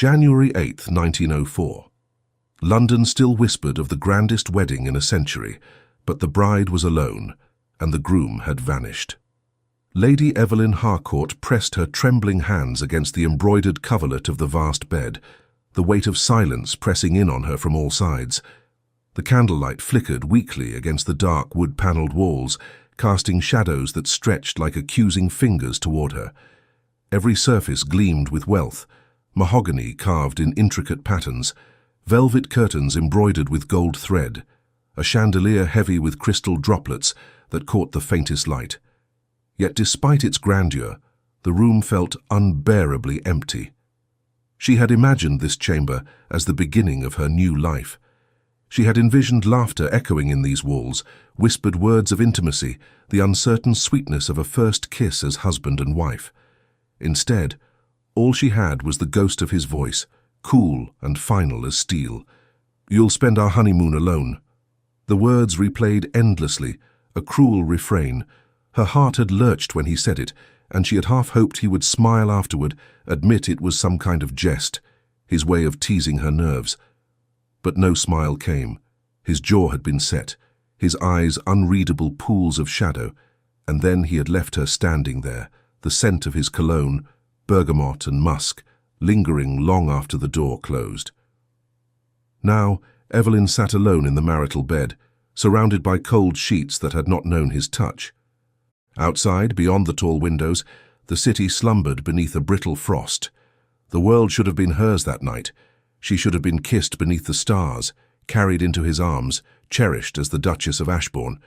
January 8, 1904. London still whispered of the grandest wedding in a century, but the bride was alone, and the groom had vanished. Lady Evelyn Harcourt pressed her trembling hands against the embroidered coverlet of the vast bed, the weight of silence pressing in on her from all sides. The candlelight flickered weakly against the dark wood-panelled walls, casting shadows that stretched like accusing fingers toward her. Every surface gleamed with wealth, mahogany carved in intricate patterns, velvet curtains embroidered with gold thread, a chandelier heavy with crystal droplets that caught the faintest light. Yet despite its grandeur, the room felt unbearably empty. She had imagined this chamber as the beginning of her new life. She had envisioned laughter echoing in these walls, whispered words of intimacy, the uncertain sweetness of a first kiss as husband and wife. Instead, all she had was the ghost of his voice, cool and final as steel. "You'll spend our honeymoon alone." The words replayed endlessly, a cruel refrain. Her heart had lurched when he said it, and she had half hoped he would smile afterward, admit it was some kind of jest, his way of teasing her nerves. But no smile came. His jaw had been set, his eyes unreadable pools of shadow, and then he had left her standing there, the scent of his cologne, bergamot and musk, lingering long after the door closed. Now, Evelyn sat alone in the marital bed, surrounded by cold sheets that had not known his touch. Outside, beyond the tall windows, the city slumbered beneath a brittle frost. The world should have been hers that night. She should have been kissed beneath the stars, carried into his arms, cherished as the Duchess of Ashbourne.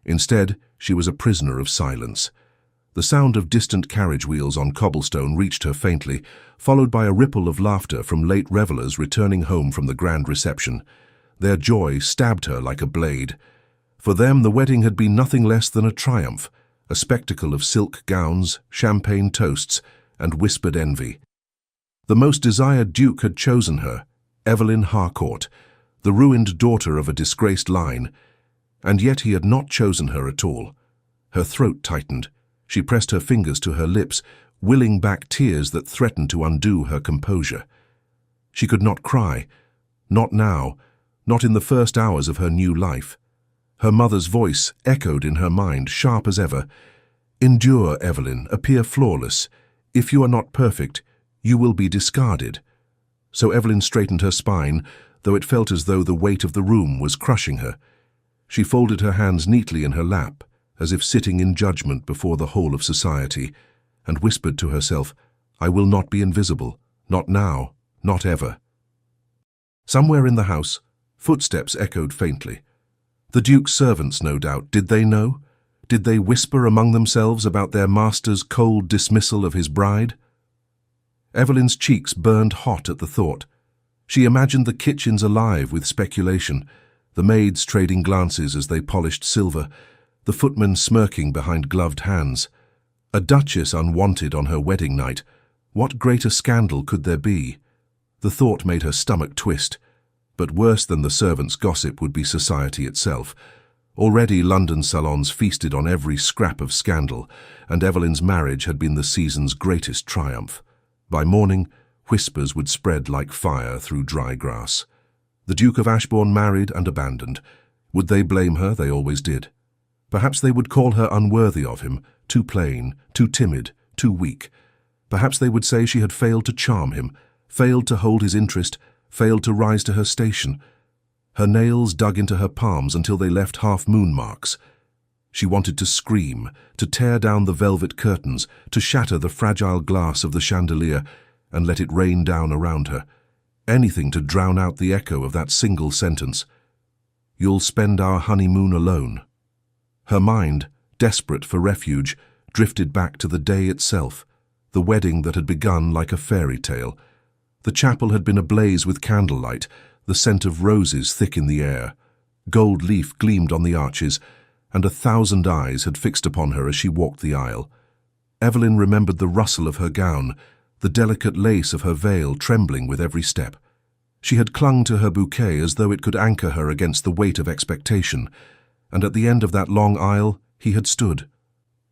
Instead, she was a prisoner of silence. The sound of distant carriage wheels on cobblestone reached her faintly, followed by a ripple of laughter from late revellers returning home from the grand reception. Their joy stabbed her like a blade. For them, the wedding had been nothing less than a triumph, a spectacle of silk gowns, champagne toasts, and whispered envy. The most desired duke had chosen her, Evelyn Harcourt, the ruined daughter of a disgraced line, and yet he had not chosen her at all. Her throat tightened. She pressed her fingers to her lips, willing back tears that threatened to undo her composure. She could not cry, not now, not in the first hours of her new life. Her mother's voice echoed in her mind, sharp as ever. "Endure, Evelyn, appear flawless. If you are not perfect, you will be discarded." So Evelyn straightened her spine, though it felt as though the weight of the room was crushing her. She folded her hands neatly in her lap, as if sitting in judgment before the whole of society, and whispered to herself, "I will not be invisible, not now, not ever." Somewhere in the house, footsteps echoed faintly. The Duke's servants, no doubt. Did they know? Did they whisper among themselves about their master's cold dismissal of his bride? Evelyn's cheeks burned hot at the thought. She imagined the kitchens alive with speculation, the maids trading glances as they polished silver, the footmen smirking behind gloved hands. A duchess unwanted on her wedding night. What greater scandal could there be? The thought made her stomach twist. But worse than the servants' gossip would be society itself. Already London salons feasted on every scrap of scandal, and Evelyn's marriage had been the season's greatest triumph. By morning, whispers would spread like fire through dry grass. The Duke of Ashbourne married and abandoned. Would they blame her? They always did. Perhaps they would call her unworthy of him, too plain, too timid, too weak. Perhaps they would say she had failed to charm him, failed to hold his interest, failed to rise to her station. Her nails dug into her palms until they left half-moon marks. She wanted to scream, to tear down the velvet curtains, to shatter the fragile glass of the chandelier and let it rain down around her. Anything to drown out the echo of that single sentence. "You'll spend our honeymoon alone." Her mind, desperate for refuge, drifted back to the day itself, the wedding that had begun like a fairy tale. The chapel had been ablaze with candlelight, the scent of roses thick in the air. Gold leaf gleamed on the arches, and 1,000 eyes had fixed upon her as she walked the aisle. Evelyn remembered the rustle of her gown, the delicate lace of her veil trembling with every step. She had clung to her bouquet as though it could anchor her against the weight of expectation, and at the end of that long aisle he had stood.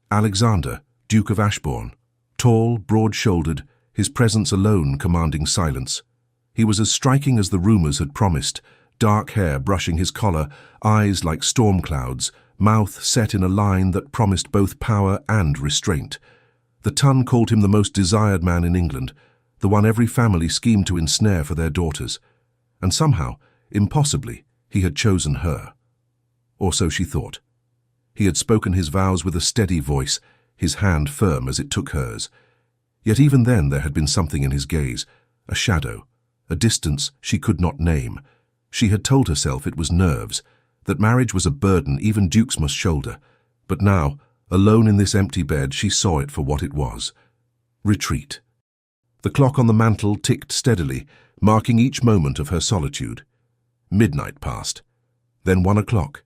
Alexander, Duke of Ashbourne, tall, broad-shouldered, his presence alone commanding silence. He was as striking as the rumors had promised, dark hair brushing his collar, eyes like storm clouds, mouth set in a line that promised both power and restraint. The Ton called him the most desired man in England, the one every family schemed to ensnare for their daughters. And somehow, impossibly, he had chosen her. Or so she thought. He had spoken his vows with a steady voice, his hand firm as it took hers. Yet even then there had been something in his gaze, a shadow, a distance she could not name. She had told herself it was nerves, that marriage was a burden even dukes must shoulder. But now, alone in this empty bed, she saw it for what it was. Retreat. The clock on the mantel ticked steadily, marking each moment of her solitude. Midnight passed. Then 1 o'clock.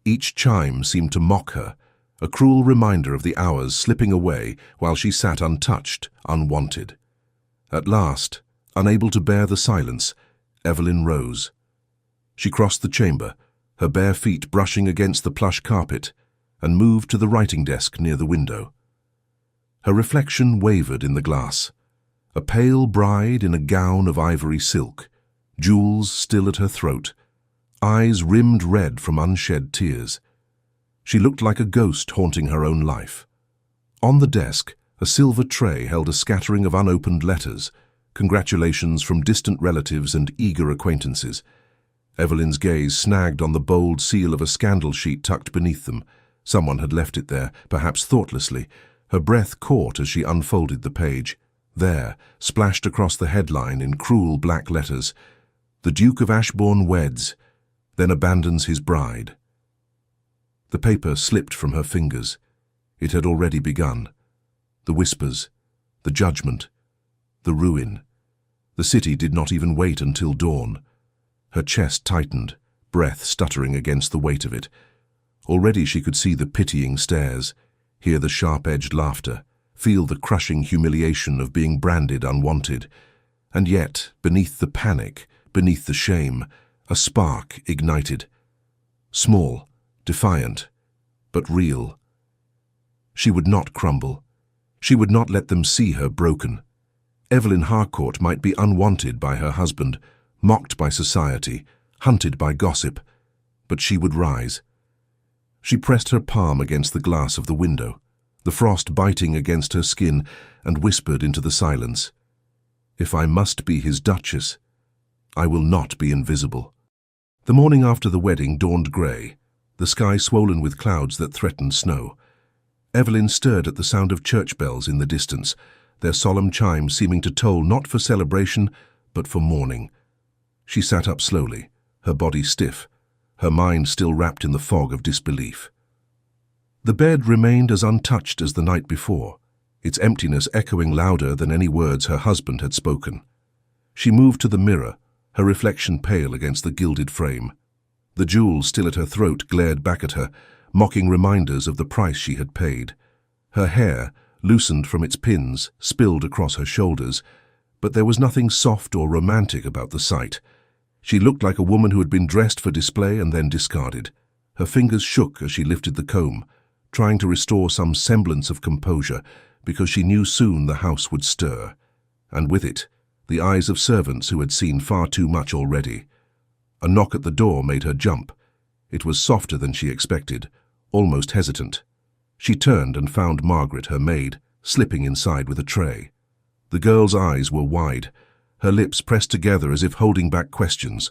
Each chime seemed to mock her, a cruel reminder of the hours slipping away while she sat untouched, unwanted. At last, unable to bear the silence, Evelyn rose. She crossed the chamber, her bare feet brushing against the plush carpet, and moved to the writing desk near the window. Her reflection wavered in the glass. A pale bride in a gown of ivory silk, jewels still at her throat, eyes rimmed red from unshed tears. She looked like a ghost haunting her own life. On the desk, a silver tray held a scattering of unopened letters, congratulations from distant relatives and eager acquaintances. Evelyn's gaze snagged on the bold seal of a scandal sheet tucked beneath them. Someone had left it there, perhaps thoughtlessly. Her breath caught as she unfolded the page. There, splashed across the headline in cruel black letters, "The Duke of Ashbourne weds, then abandons his bride." The paper slipped from her fingers. It had already begun. The whispers, the judgment, the ruin. The city did not even wait until dawn. Her chest tightened, breath stuttering against the weight of it. Already she could see the pitying stares, hear the sharp-edged laughter, feel the crushing humiliation of being branded unwanted. And yet, beneath the panic, beneath the shame, a spark ignited. Small, defiant, but real. She would not crumble. She would not let them see her broken. Evelyn Harcourt might be unwanted by her husband, mocked by society, hunted by gossip, but she would rise. She pressed her palm against the glass of the window, the frost biting against her skin, and whispered into the silence, "If I must be his Duchess, I will not be invisible." The morning after the wedding dawned grey, the sky swollen with clouds that threatened snow. Evelyn stirred at the sound of church bells in the distance, their solemn chimes seeming to toll not for celebration, but for mourning. She sat up slowly, her body stiff, her mind still wrapped in the fog of disbelief. The bed remained as untouched as the night before, its emptiness echoing louder than any words her husband had spoken. She moved to the mirror, her reflection pale against the gilded frame. The jewels still at her throat glared back at her, mocking reminders of the price she had paid. Her hair, loosened from its pins, spilled across her shoulders, but there was nothing soft or romantic about the sight. She looked like a woman who had been dressed for display and then discarded. Her fingers shook as she lifted the comb, trying to restore some semblance of composure, because she knew soon the house would stir, and with it, the eyes of servants who had seen far too much already. A knock at the door made her jump. It was softer than she expected, almost hesitant. She turned and found Margaret, her maid, slipping inside with a tray. The girl's eyes were wide, her lips pressed together as if holding back questions.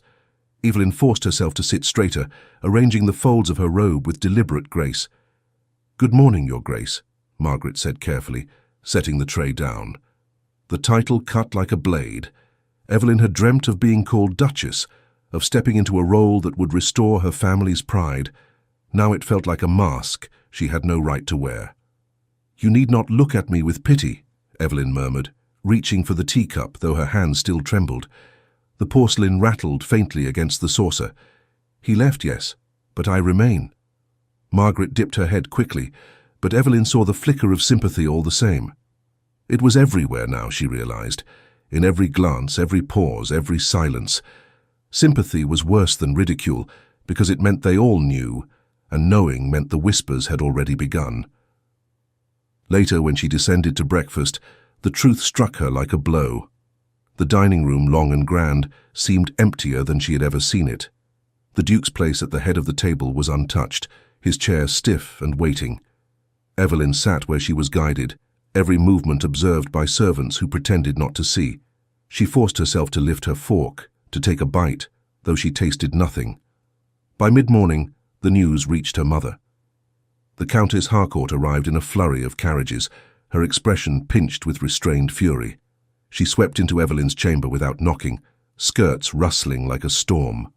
Evelyn forced herself to sit straighter, arranging the folds of her robe with deliberate grace. "Good morning, Your Grace," Margaret said carefully, setting the tray down. The title cut like a blade. Evelyn had dreamt of being called Duchess, of stepping into a role that would restore her family's pride. Now it felt like a mask she had no right to wear. "You need not look at me with pity," Evelyn murmured, reaching for the teacup, though her hand still trembled. The porcelain rattled faintly against the saucer. "He left, yes, but I remain." Margaret dipped her head quickly, but Evelyn saw the flicker of sympathy all the same. It was everywhere now, she realized, in every glance, every pause, every silence. Sympathy was worse than ridicule, because it meant they all knew, and knowing meant the whispers had already begun. Later, when she descended to breakfast, the truth struck her like a blow. The dining room, long and grand, seemed emptier than she had ever seen it. The Duke's place at the head of the table was untouched, his chair stiff and waiting. Evelyn sat where she was guided, every movement observed by servants who pretended not to see. She forced herself to lift her fork, to take a bite, though she tasted nothing. By mid-morning, the news reached her mother. The Countess Harcourt arrived in a flurry of carriages, her expression pinched with restrained fury. She swept into Evelyn's chamber without knocking, skirts rustling like a storm.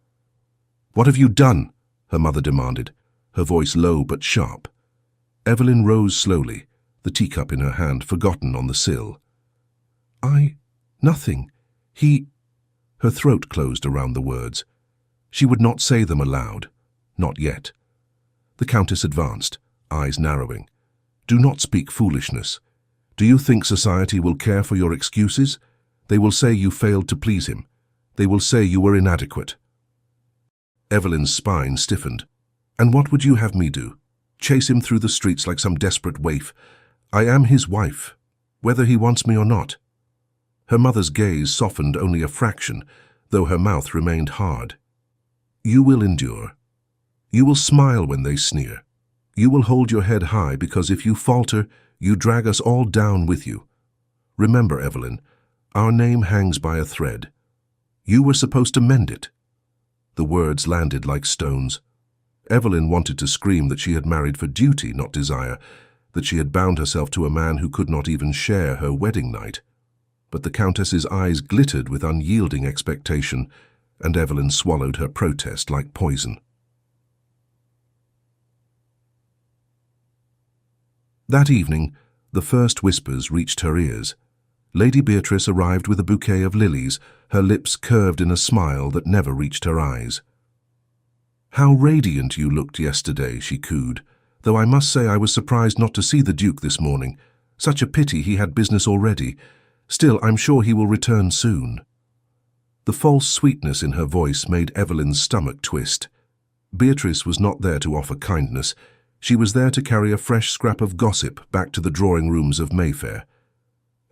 "What have you done?" her mother demanded, her voice low but sharp. Evelyn rose slowly, the teacup in her hand forgotten on the sill. Nothing. He—" Her throat closed around the words. She would not say them aloud. Not yet. The Countess advanced, eyes narrowing. "Do not speak foolishness. Do you think society will care for your excuses? They will say you failed to please him. They will say you were inadequate." Evelyn's spine stiffened. "And what would you have me do? Chase him through the streets like some desperate waif? I am his wife, whether he wants me or not." Her mother's gaze softened only a fraction, though her mouth remained hard. "You will endure. You will smile when they sneer. You will hold your head high because if you falter, you drag us all down with you. Remember, Evelyn, our name hangs by a thread. You were supposed to mend it." The words landed like stones. Evelyn wanted to scream that she had married for duty, not desire, that she had bound herself to a man who could not even share her wedding night. But the Countess's eyes glittered with unyielding expectation, and Evelyn swallowed her protest like poison. That evening, the first whispers reached her ears. Lady Beatrice arrived with a bouquet of lilies, her lips curved in a smile that never reached her eyes. "How radiant you looked yesterday," she cooed, "though I must say I was surprised not to see the Duke this morning. Such a pity he had business already. Still, I'm sure he will return soon." The false sweetness in her voice made Evelyn's stomach twist. Beatrice was not there to offer kindness. She was there to carry a fresh scrap of gossip back to the drawing rooms of Mayfair.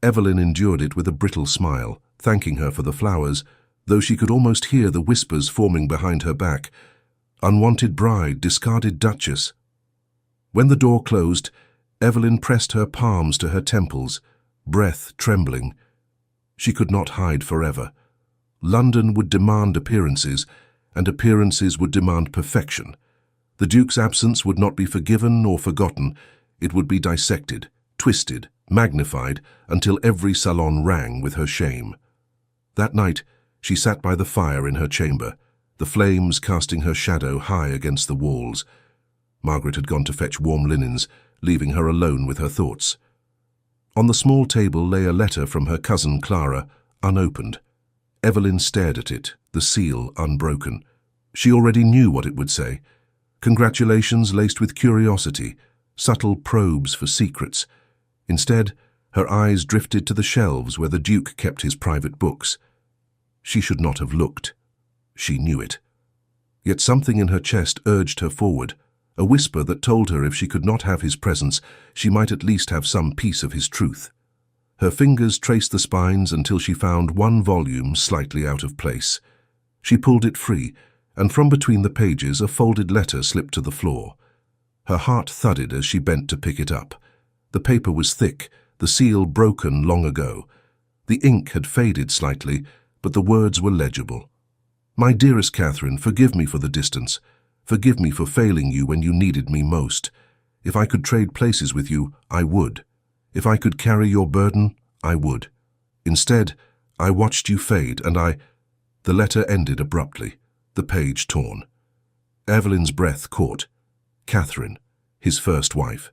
Evelyn endured it with a brittle smile, thanking her for the flowers, though she could almost hear the whispers forming behind her back. Unwanted bride, discarded duchess. When the door closed, Evelyn pressed her palms to her temples, breath trembling. She could not hide forever. London would demand appearances, and appearances would demand perfection. The Duke's absence would not be forgiven or forgotten. It would be dissected, twisted, magnified, until every salon rang with her shame. That night, she sat by the fire in her chamber, the flames casting her shadow high against the walls. Margaret had gone to fetch warm linens, leaving her alone with her thoughts. On the small table lay a letter from her cousin Clara, unopened. Evelyn stared at it, the seal unbroken. She already knew what it would say. Congratulations laced with curiosity, subtle probes for secrets. Instead, her eyes drifted to the shelves where the Duke kept his private books. She should not have looked. She knew it. Yet something in her chest urged her forward, a whisper that told her if she could not have his presence, she might at least have some piece of his truth. Her fingers traced the spines until she found one volume slightly out of place. She pulled it free, and from between the pages a folded letter slipped to the floor. Her heart thudded as she bent to pick it up. The paper was thick, the seal broken long ago. The ink had faded slightly, but the words were legible. "My dearest Catherine, forgive me for the distance. Forgive me for failing you when you needed me most. If I could trade places with you, I would. If I could carry your burden, I would. Instead, I watched you fade, and I—" The letter ended abruptly, the page torn. Evelyn's breath caught. Catherine, his first wife.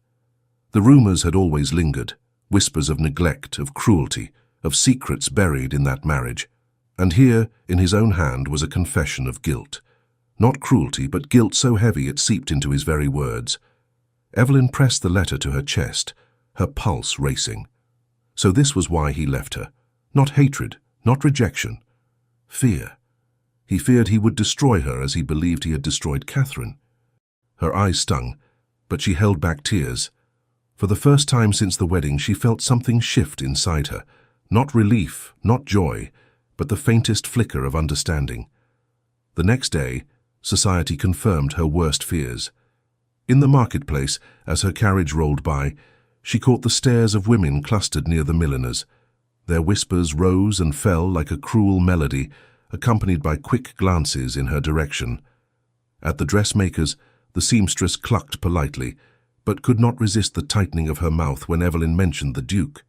The rumors had always lingered, whispers of neglect, of cruelty, of secrets buried in that marriage. And here, in his own hand, was a confession of guilt. Not cruelty, but guilt so heavy it seeped into his very words. Evelyn pressed the letter to her chest, her pulse racing. So this was why he left her. Not hatred, not rejection. Fear. He feared he would destroy her as he believed he had destroyed Catherine. Her eyes stung, but she held back tears. For the first time since the wedding, she felt something shift inside her. Not relief, not joy, but the faintest flicker of understanding. The next day, society confirmed her worst fears. In the marketplace, as her carriage rolled by, she caught the stares of women clustered near the milliners. Their whispers rose and fell like a cruel melody, accompanied by quick glances in her direction. At the dressmaker's, the seamstress clucked politely, but could not resist the tightening of her mouth when Evelyn mentioned the Duke.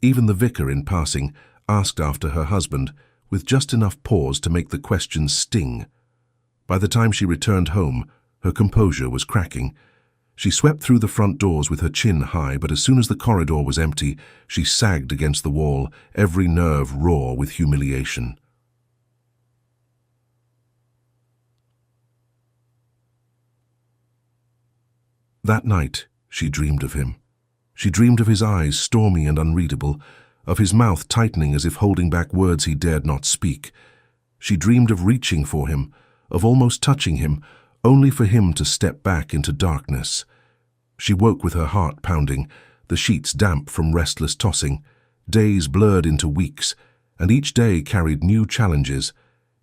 Even the vicar, in passing, asked after her husband, with just enough pause to make the question sting. By the time she returned home, her composure was cracking. She swept through the front doors with her chin high, but as soon as the corridor was empty, she sagged against the wall, every nerve raw with humiliation. That night, she dreamed of him. She dreamed of his eyes, stormy and unreadable, of his mouth tightening as if holding back words he dared not speak. She dreamed of reaching for him, of almost touching him, only for him to step back into darkness. She woke with her heart pounding, the sheets damp from restless tossing. Days blurred into weeks, and each day carried new challenges.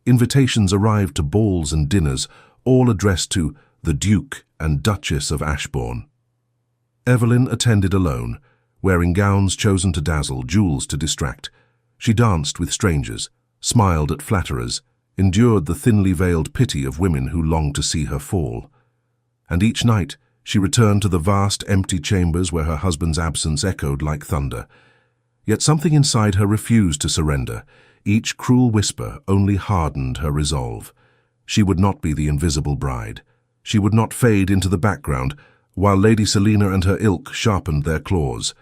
Invitations arrived to balls and dinners, all addressed to the Duke and Duchess of Ashbourne. Evelyn attended alone, wearing gowns chosen to dazzle, jewels to distract. She danced with strangers, smiled at flatterers, endured the thinly veiled pity of women who longed to see her fall. And each night she returned to the vast, empty chambers where her husband's absence echoed like thunder. Yet something inside her refused to surrender. Each cruel whisper only hardened her resolve. She would not be the invisible bride. She would not fade into the background, while Lady Selina and her ilk sharpened their claws.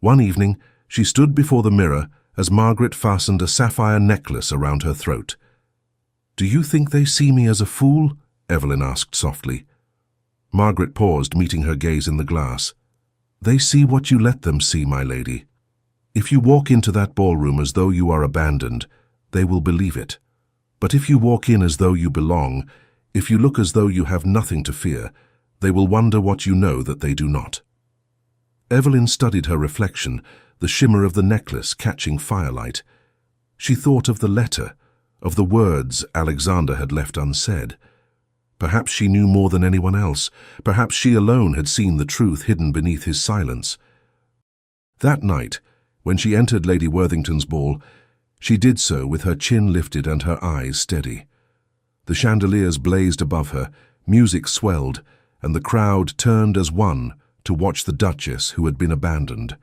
One evening, she stood before the mirror as Margaret fastened a sapphire necklace around her throat. "Do you think they see me as a fool?" Evelyn asked softly. Margaret paused, meeting her gaze in the glass. "They see what you let them see, my lady. If you walk into that ballroom as though you are abandoned, they will believe it. But if you walk in as though you belong, if you look as though you have nothing to fear, they will wonder what you know that they do not." Evelyn studied her reflection, the shimmer of the necklace catching firelight. She thought of the letter, of the words Alexander had left unsaid. Perhaps she knew more than anyone else. Perhaps she alone had seen the truth hidden beneath his silence. That night, when she entered Lady Worthington's ball, she did so with her chin lifted and her eyes steady. The chandeliers blazed above her, music swelled, and the crowd turned as one to watch the Duchess who had been abandoned.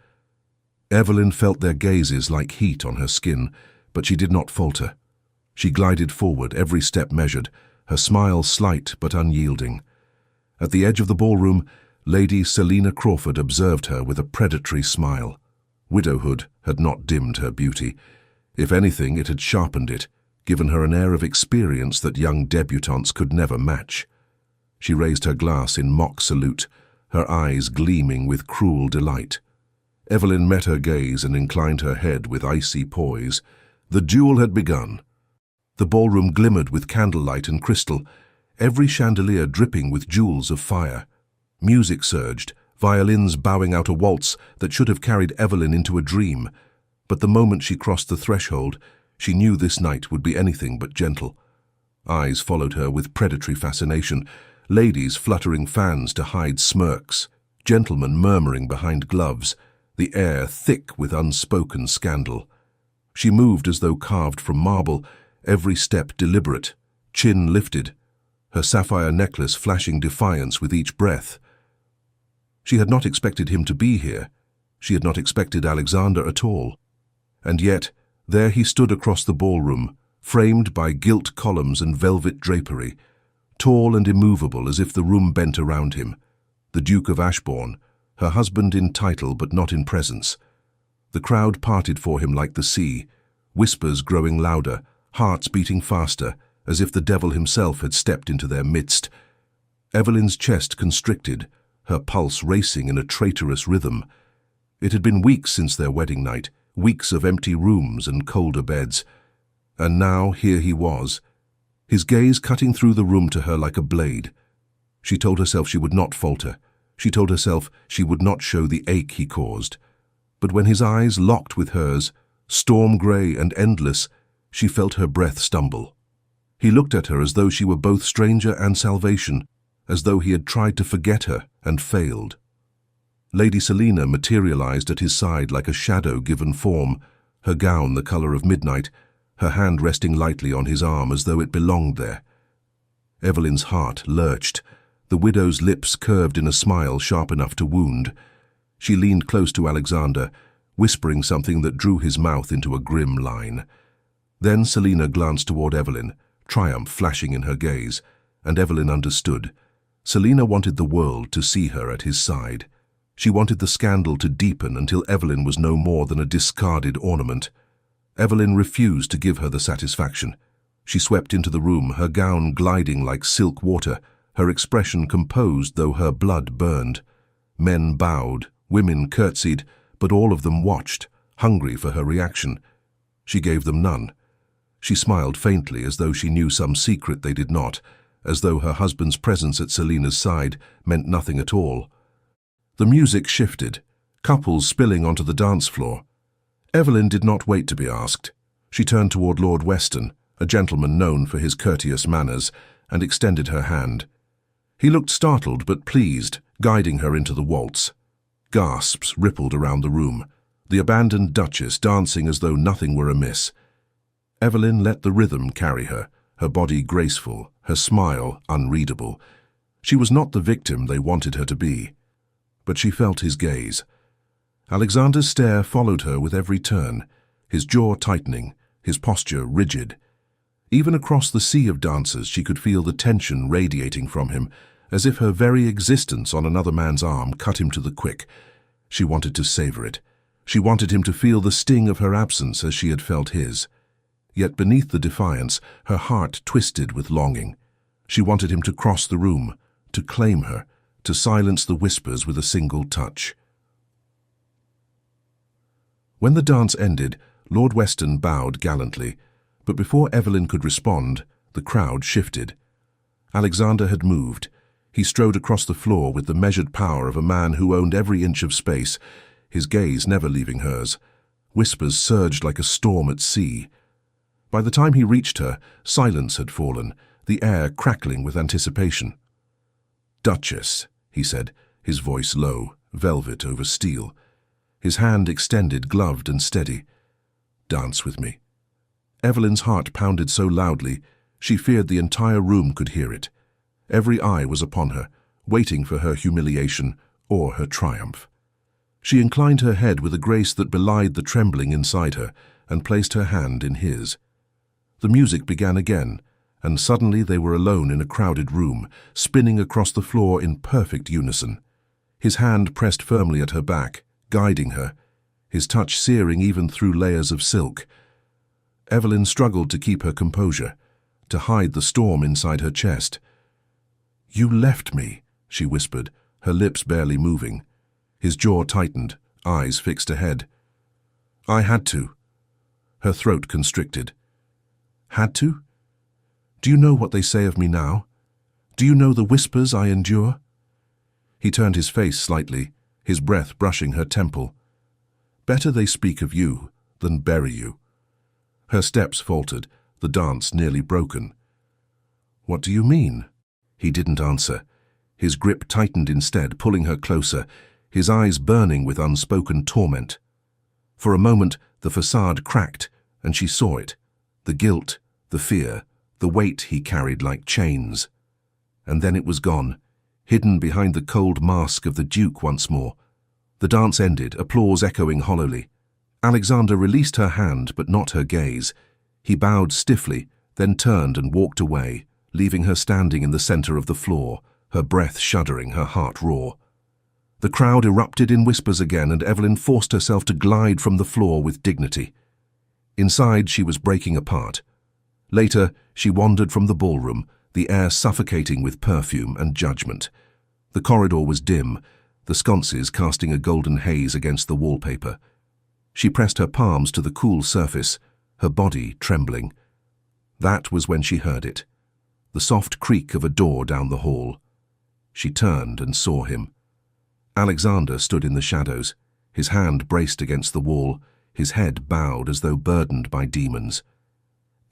Evelyn felt their gazes like heat on her skin, but she did not falter. She glided forward, every step measured, her smile slight but unyielding. At the edge of the ballroom, Lady Selina Crawford observed her with a predatory smile. Widowhood had not dimmed her beauty. If anything, it had sharpened it, given her an air of experience that young debutantes could never match. She raised her glass in mock salute, her eyes gleaming with cruel delight. Evelyn met her gaze and inclined her head with icy poise. The duel had begun. The ballroom glimmered with candlelight and crystal, every chandelier dripping with jewels of fire. Music surged, violins bowing out a waltz that should have carried Evelyn into a dream. But the moment she crossed the threshold, she knew this night would be anything but gentle. Eyes followed her with predatory fascination, ladies fluttering fans to hide smirks, gentlemen murmuring behind gloves, the air thick with unspoken scandal. She moved as though carved from marble, every step deliberate, chin lifted, her sapphire necklace flashing defiance with each breath. She had not expected him to be here. She had not expected Alexander at all. And yet, there he stood across the ballroom, framed by gilt columns and velvet drapery, tall and immovable as if the room bent around him. The Duke of Ashbourne, her husband in title but not in presence. The crowd parted for him like the sea, whispers growing louder, hearts beating faster, as if the devil himself had stepped into their midst. Evelyn's chest constricted, her pulse racing in a traitorous rhythm. It had been weeks since their wedding night, weeks of empty rooms and colder beds. And now here he was, his gaze cutting through the room to her like a blade. She told herself she would not falter. She told herself she would not show the ache he caused. But when his eyes locked with hers, storm-grey and endless, She felt her breath stumble. He looked at her as though she were both stranger and salvation, as though he had tried to forget her and failed. Lady Selina materialized at his side like a shadow given form, her gown the color of midnight, her hand resting lightly on his arm as though it belonged there. Evelyn's heart lurched. The widow's lips curved in a smile sharp enough to wound. She leaned close to Alexander, whispering something that drew his mouth into a grim line. Then Selina glanced toward Evelyn, triumph flashing in her gaze, and Evelyn understood. Selina wanted the world to see her at his side. She wanted the scandal to deepen until Evelyn was no more than a discarded ornament. Evelyn refused to give her the satisfaction. She swept into the room, her gown gliding like silk water, her expression composed though her blood burned. Men bowed, women curtsied, but all of them watched, hungry for her reaction. She gave them none. She smiled faintly as though she knew some secret they did not, as though her husband's presence at Selina's side meant nothing at all. The music shifted, couples spilling onto the dance floor. Evelyn did not wait to be asked. She turned toward Lord Weston, a gentleman known for his courteous manners, and extended her hand. He looked startled but pleased, guiding her into the waltz. Gasps rippled around the room, the abandoned Duchess dancing as though nothing were amiss. Evelyn let the rhythm carry her, her body graceful, her smile unreadable. She was not the victim they wanted her to be. But she felt his gaze. Alexander's stare followed her with every turn, his jaw tightening, his posture rigid. Even across the sea of dancers she could feel the tension radiating from him, as if her very existence on another man's arm cut him to the quick. She wanted to savor it. She wanted him to feel the sting of her absence as she had felt his. Yet beneath the defiance, her heart twisted with longing. She wanted him to cross the room, to claim her, to silence the whispers with a single touch. When the dance ended, Lord Weston bowed gallantly, but before Evelyn could respond, the crowd shifted. Alexander had moved. He strode across the floor with the measured power of a man who owned every inch of space, his gaze never leaving hers. Whispers surged like a storm at sea. By the time he reached her, silence had fallen, the air crackling with anticipation. "Duchess," he said, his voice low, velvet over steel. His hand extended, gloved and steady. "Dance with me." Evelyn's heart pounded so loudly, she feared the entire room could hear it. Every eye was upon her, waiting for her humiliation or her triumph. She inclined her head with a grace that belied the trembling inside her, and placed her hand in his. The music began again, and suddenly they were alone in a crowded room, spinning across the floor in perfect unison. His hand pressed firmly at her back, guiding her, his touch searing even through layers of silk. Evelyn struggled to keep her composure, to hide the storm inside her chest. "You left me," she whispered, her lips barely moving. His jaw tightened, eyes fixed ahead. "I had to." Her throat constricted. "Had to? Do you know what they say of me now? Do you know the whispers I endure?" He turned his face slightly, his breath brushing her temple. "Better they speak of you than bury you." Her steps faltered, the dance nearly broken. "What do you mean?" He didn't answer. His grip tightened instead, pulling her closer, his eyes burning with unspoken torment. For a moment, the facade cracked, and she saw it. The guilt, the fear, the weight he carried like chains. And then it was gone, hidden behind the cold mask of the Duke once more. The dance ended, applause echoing hollowly. Alexander released her hand, but not her gaze. He bowed stiffly, then turned and walked away, leaving her standing in the center of the floor, her breath shuddering, her heart raw. The crowd erupted in whispers again, and Evelyn forced herself to glide from the floor with dignity. Inside, she was breaking apart. Later, she wandered from the ballroom, the air suffocating with perfume and judgment. The corridor was dim, the sconces casting a golden haze against the wallpaper. She pressed her palms to the cool surface, her body trembling. That was when she heard it, the soft creak of a door down the hall. She turned and saw him. Alexander stood in the shadows, his hand braced against the wall, his head bowed as though burdened by demons.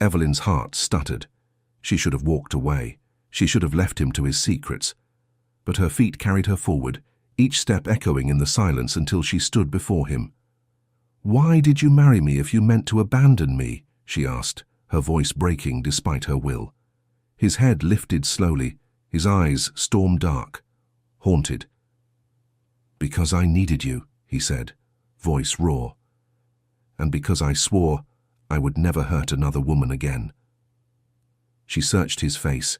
Evelyn's heart stuttered. She should have walked away. She should have left him to his secrets. But her feet carried her forward, each step echoing in the silence until she stood before him. "Why did you marry me if you meant to abandon me?" she asked, her voice breaking despite her will. His head lifted slowly, his eyes storm-dark, haunted. "Because I needed you," he said, voice raw. "And because I swore I would never hurt another woman again." She searched his face,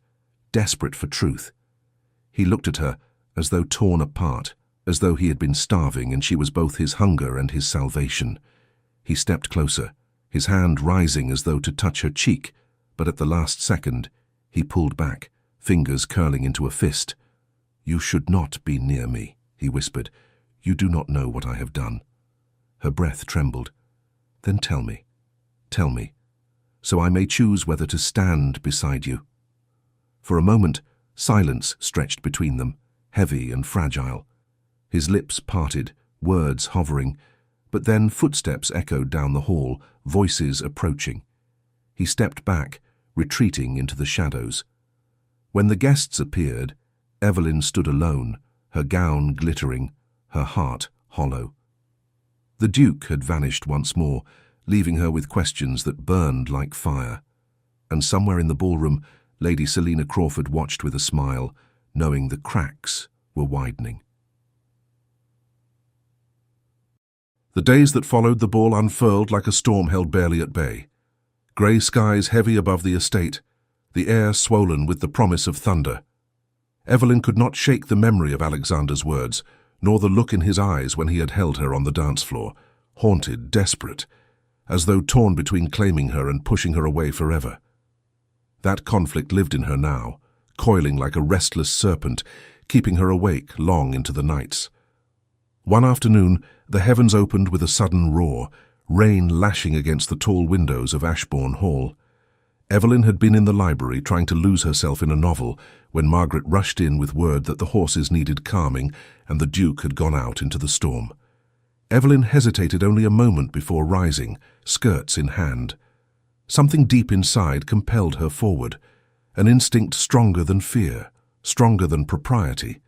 desperate for truth. He looked at her as though torn apart, as though he had been starving and she was both his hunger and his salvation. He stepped closer, his hand rising as though to touch her cheek, but at the last second, he pulled back, fingers curling into a fist. "You should not be near me," he whispered. "You do not know what I have done." Her breath trembled. "Then tell me, so I may choose whether to stand beside you." For a moment, silence stretched between them, heavy and fragile. His lips parted, words hovering, but then footsteps echoed down the hall, voices approaching. He stepped back, retreating into the shadows. When the guests appeared, Evelyn stood alone, her gown glittering, her heart hollow. The Duke had vanished once more, leaving her with questions that burned like fire. And somewhere in the ballroom, Lady Selina Crawford watched with a smile, knowing the cracks were widening. The days that followed the ball unfurled like a storm held barely at bay. Grey skies heavy above the estate, the air swollen with the promise of thunder. Evelyn could not shake the memory of Alexander's words, nor the look in his eyes when he had held her on the dance floor, haunted, desperate, as though torn between claiming her and pushing her away forever. That conflict lived in her now, coiling like a restless serpent, keeping her awake long into the nights. One afternoon, the heavens opened with a sudden roar, rain lashing against the tall windows of Ashbourne Hall. Evelyn had been in the library trying to lose herself in a novel when Margaret rushed in with word that the horses needed calming and the Duke had gone out into the storm. Evelyn hesitated only a moment before rising, skirts in hand. Something deep inside compelled her forward, an instinct stronger than fear, stronger than propriety.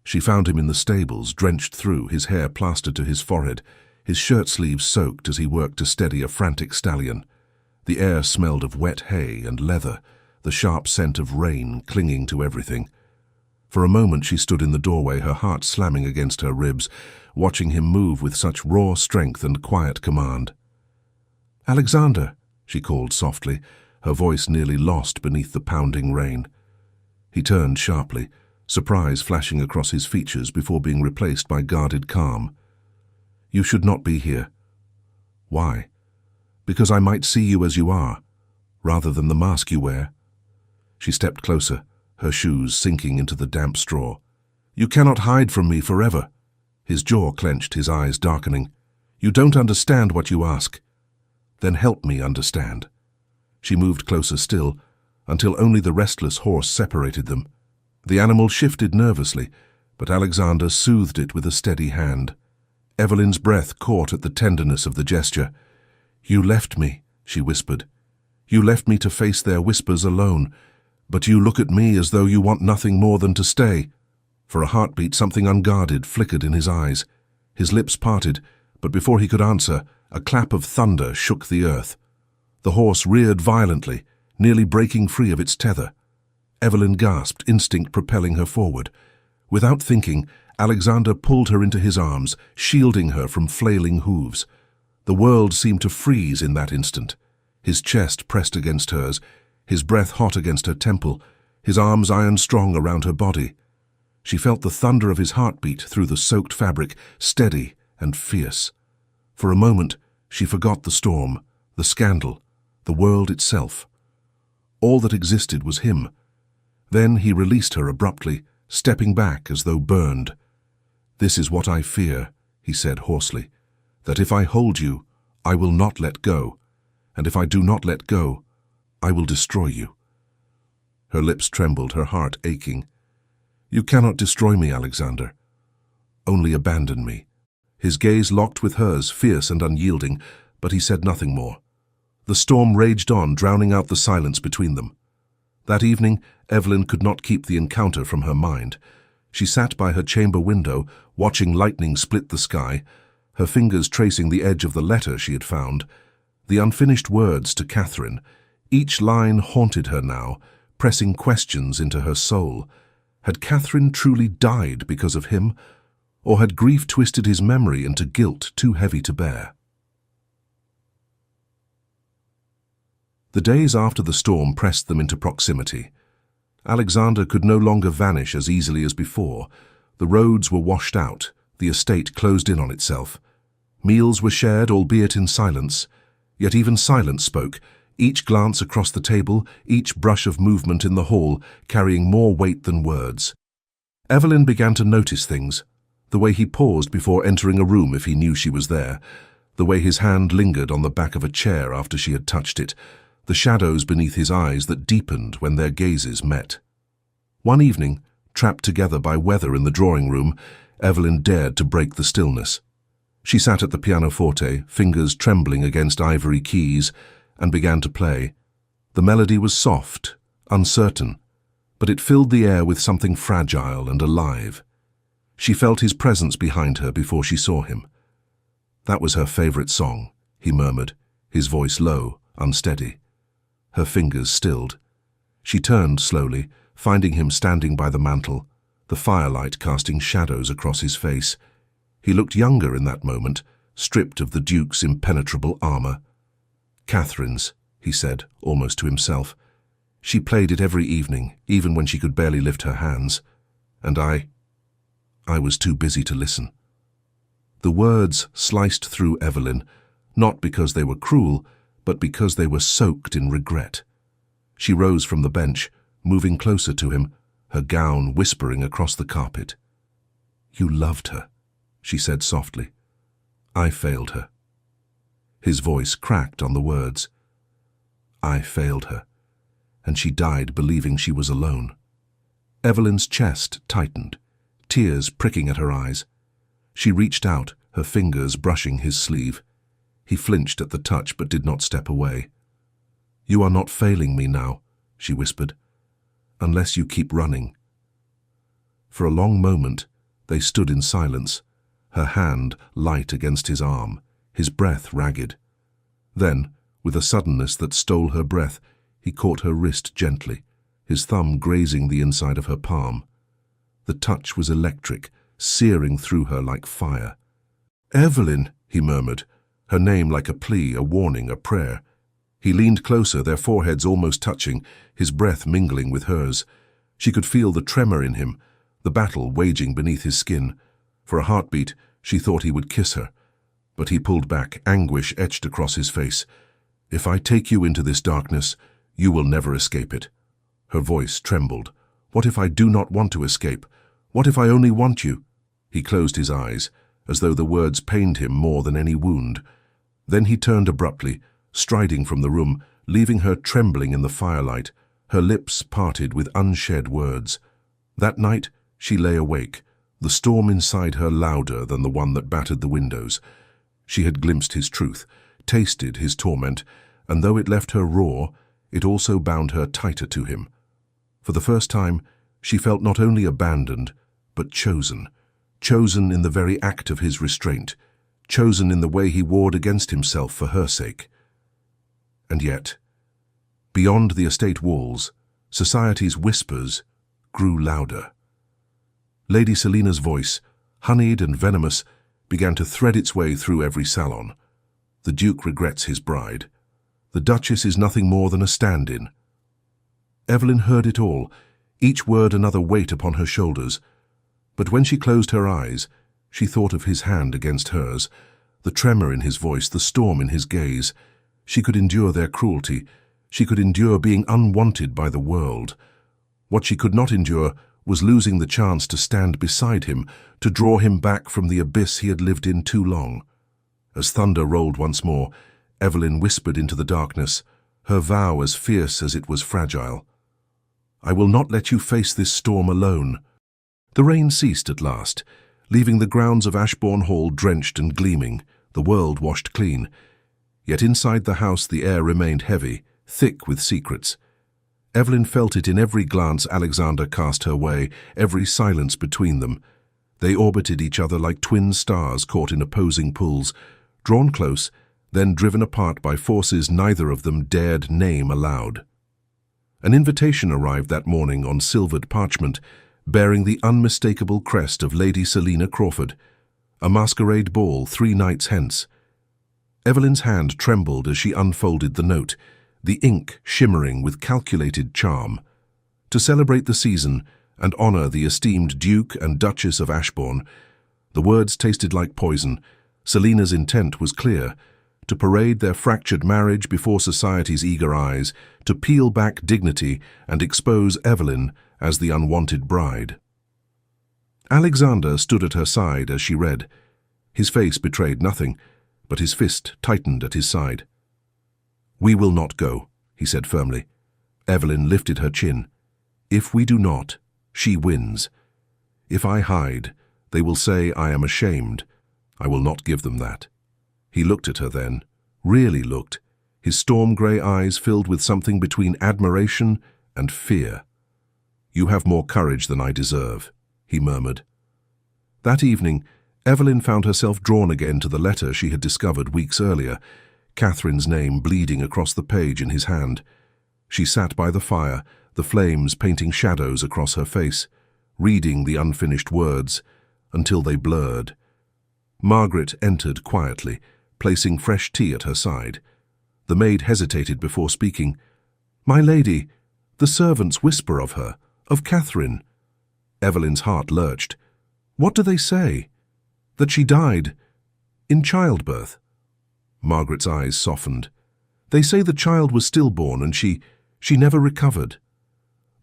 She found him in the stables, drenched through, his hair plastered to his forehead, his shirt sleeves soaked as he worked to steady a frantic stallion. The air smelled of wet hay and leather, the sharp scent of rain clinging to everything. For a moment she stood in the doorway, her heart slamming against her ribs, watching him move with such raw strength and quiet command. "Alexander," she called softly, her voice nearly lost beneath the pounding rain. He turned sharply, surprise flashing across his features before being replaced by guarded calm. "You should not be here." "Why?" "Because I might see you as you are, rather than the mask you wear." She stepped closer, her shoes sinking into the damp straw. "You cannot hide from me forever." His jaw clenched, his eyes darkening. "You don't understand what you ask." "Then help me understand." She moved closer still, until only the restless horse separated them. The animal shifted nervously, but Alexander soothed it with a steady hand. Evelyn's breath caught at the tenderness of the gesture. "You left me," she whispered. "You left me to face their whispers alone, but you look at me as though you want nothing more than to stay." For a heartbeat, something unguarded flickered in his eyes. His lips parted, but before he could answer, a clap of thunder shook the earth. The horse reared violently, nearly breaking free of its tether. Evelyn gasped, instinct propelling her forward. Without thinking, Alexander pulled her into his arms, shielding her from flailing hooves. The world seemed to freeze in that instant. His chest pressed against hers, his breath hot against her temple, his arms iron-strong around her body. She felt the thunder of his heartbeat through the soaked fabric, steady and fierce. For a moment, she forgot the storm, the scandal, the world itself. All that existed was him. Then he released her abruptly, stepping back as though burned. "This is what I fear," he said hoarsely, "that if I hold you, I will not let go, and if I do not let go, I will destroy you." Her lips trembled, her heart aching. "You cannot destroy me, Alexander. Only abandon me." His gaze locked with hers, fierce and unyielding, but he said nothing more. The storm raged on, drowning out the silence between them. That evening, Evelyn could not keep the encounter from her mind. She sat by her chamber window, watching lightning split the sky, her fingers tracing the edge of the letter she had found. The unfinished words to Catherine. Each line haunted her now, pressing questions into her soul. Had Catherine truly died because of him, or had grief twisted his memory into guilt too heavy to bear? The days after the storm pressed them into proximity. Alexander could no longer vanish as easily as before. The roads were washed out, the estate closed in on itself. Meals were shared, albeit in silence. Yet even silence spoke, each glance across the table, each brush of movement in the hall, carrying more weight than words. Evelyn began to notice things. The way he paused before entering a room if he knew she was there. The way his hand lingered on the back of a chair after she had touched it. The shadows beneath his eyes that deepened when their gazes met. One evening, trapped together by weather in the drawing room, Evelyn dared to break the stillness. She sat at the pianoforte, fingers trembling against ivory keys, and began to play. The melody was soft, uncertain, but it filled the air with something fragile and alive. She felt his presence behind her before she saw him. That was her favorite song, he murmured, his voice low, unsteady. Her fingers stilled. She turned slowly, finding him standing by the mantel, the firelight casting shadows across his face. He looked younger in that moment, stripped of the Duke's impenetrable armor. "Catherine's," he said, almost to himself. "She played it every evening, even when she could barely lift her hands. And I was too busy to listen." The words sliced through Evelyn, not because they were cruel, but because they were soaked in regret. She rose from the bench, moving closer to him, her gown whispering across the carpet. "You loved her," she said softly. "I failed her." His voice cracked on the words. "I failed her, and she died believing she was alone." Evelyn's chest tightened, tears pricking at her eyes. She reached out, her fingers brushing his sleeve. He flinched at the touch but did not step away. "You are not failing me now," she whispered, "unless you keep running." For a long moment, they stood in silence, her hand light against his arm, his breath ragged. Then, with a suddenness that stole her breath, he caught her wrist gently, his thumb grazing the inside of her palm. The touch was electric, searing through her like fire. "Evelyn," he murmured, her name like a plea, a warning, a prayer. He leaned closer, their foreheads almost touching, his breath mingling with hers. She could feel the tremor in him, the battle waging beneath his skin. For a heartbeat, she thought he would kiss her. But he pulled back, anguish etched across his face. "If I take you into this darkness, you will never escape it." Her voice trembled. "What if I do not want to escape? What if I only want you?" He closed his eyes, as though the words pained him more than any wound. Then he turned abruptly, striding from the room, leaving her trembling in the firelight, her lips parted with unshed words. That night, she lay awake, the storm inside her louder than the one that battered the windows. She had glimpsed his truth, tasted his torment, and though it left her raw, it also bound her tighter to him. For the first time, she felt not only abandoned, but chosen. Chosen in the very act of his restraint, chosen in the way he warred against himself for her sake. And yet, beyond the estate walls, society's whispers grew louder. Lady Selina's voice, honeyed and venomous, began to thread its way through every salon. The Duke regrets his bride. The Duchess is nothing more than a stand-in. Evelyn heard it all, each word another weight upon her shoulders. But when she closed her eyes, she thought of his hand against hers, the tremor in his voice, the storm in his gaze. She could endure their cruelty. She could endure being unwanted by the world. What she could not endure was losing the chance to stand beside him, to draw him back from the abyss he had lived in too long. As thunder rolled once more, Evelyn whispered into the darkness, her vow as fierce as it was fragile. "I will not let you face this storm alone." The rain ceased at last, leaving the grounds of Ashbourne Hall drenched and gleaming, the world washed clean. Yet inside the house the air remained heavy, thick with secrets. Evelyn felt it in every glance Alexander cast her way, every silence between them. They orbited each other like twin stars caught in opposing pulls, drawn close, then driven apart by forces neither of them dared name aloud. An invitation arrived that morning on silvered parchment, bearing the unmistakable crest of Lady Selina Crawford. A masquerade ball 3 nights hence. Evelyn's hand trembled as she unfolded the note, the ink shimmering with calculated charm. To celebrate the season and honor the esteemed Duke and Duchess of Ashbourne, the words tasted like poison. Selina's intent was clear: to parade their fractured marriage before society's eager eyes, to peel back dignity and expose Evelyn as the unwanted bride. Alexander stood at her side as she read. His face betrayed nothing, but his fist tightened at his side. "We will not go," he said firmly. Evelyn lifted her chin. "If we do not, she wins. If I hide, they will say I am ashamed. I will not give them that." He looked at her then, really looked, his storm-grey eyes filled with something between admiration and fear. "You have more courage than I deserve," he murmured. That evening, Evelyn found herself drawn again to the letter she had discovered weeks earlier, Catherine's name bleeding across the page in his hand. She sat by the fire, the flames painting shadows across her face, reading the unfinished words until they blurred. Margaret entered quietly, placing fresh tea at her side. The maid hesitated before speaking. "My lady, the servants whisper of her, of Catherine." Evelyn's heart lurched. "What do they say? That she died in childbirth?" Margaret's eyes softened. "They say the child was stillborn and she never recovered."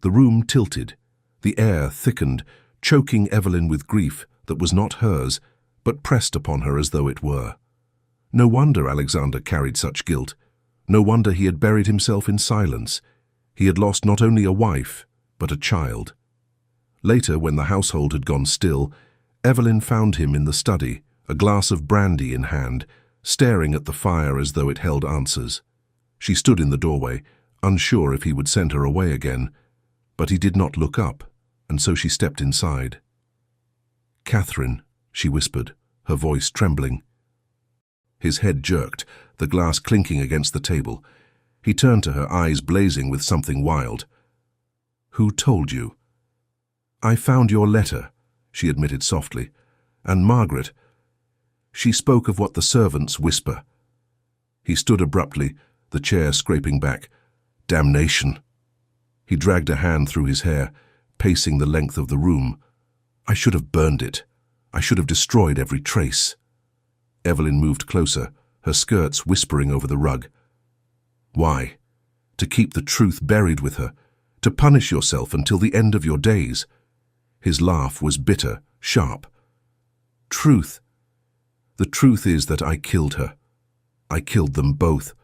The room tilted. The air thickened, choking Evelyn with grief that was not hers, but pressed upon her as though it were. No wonder Alexander carried such guilt. No wonder he had buried himself in silence. He had lost not only a wife, but a child. Later, when the household had gone still, Evelyn found him in the study, a glass of brandy in hand, staring at the fire as though it held answers. She stood in the doorway, unsure if he would send her away again, but he did not look up, and so she stepped inside. "Catherine," she whispered, her voice trembling. His head jerked, the glass clinking against the table. He turned to her, eyes blazing with something wild. "Who told you?" "I found your letter," she admitted softly. "And Margaret." She spoke of what the servants whisper. He stood abruptly, the chair scraping back. "Damnation!" He dragged a hand through his hair, pacing the length of the room. "I should have burned it. I should have destroyed every trace." Evelyn moved closer, her skirts whispering over the rug. "Why? To keep the truth buried with her, to punish yourself until the end of your days." His laugh was bitter, sharp. "Truth. The truth is that I killed her. I killed them both.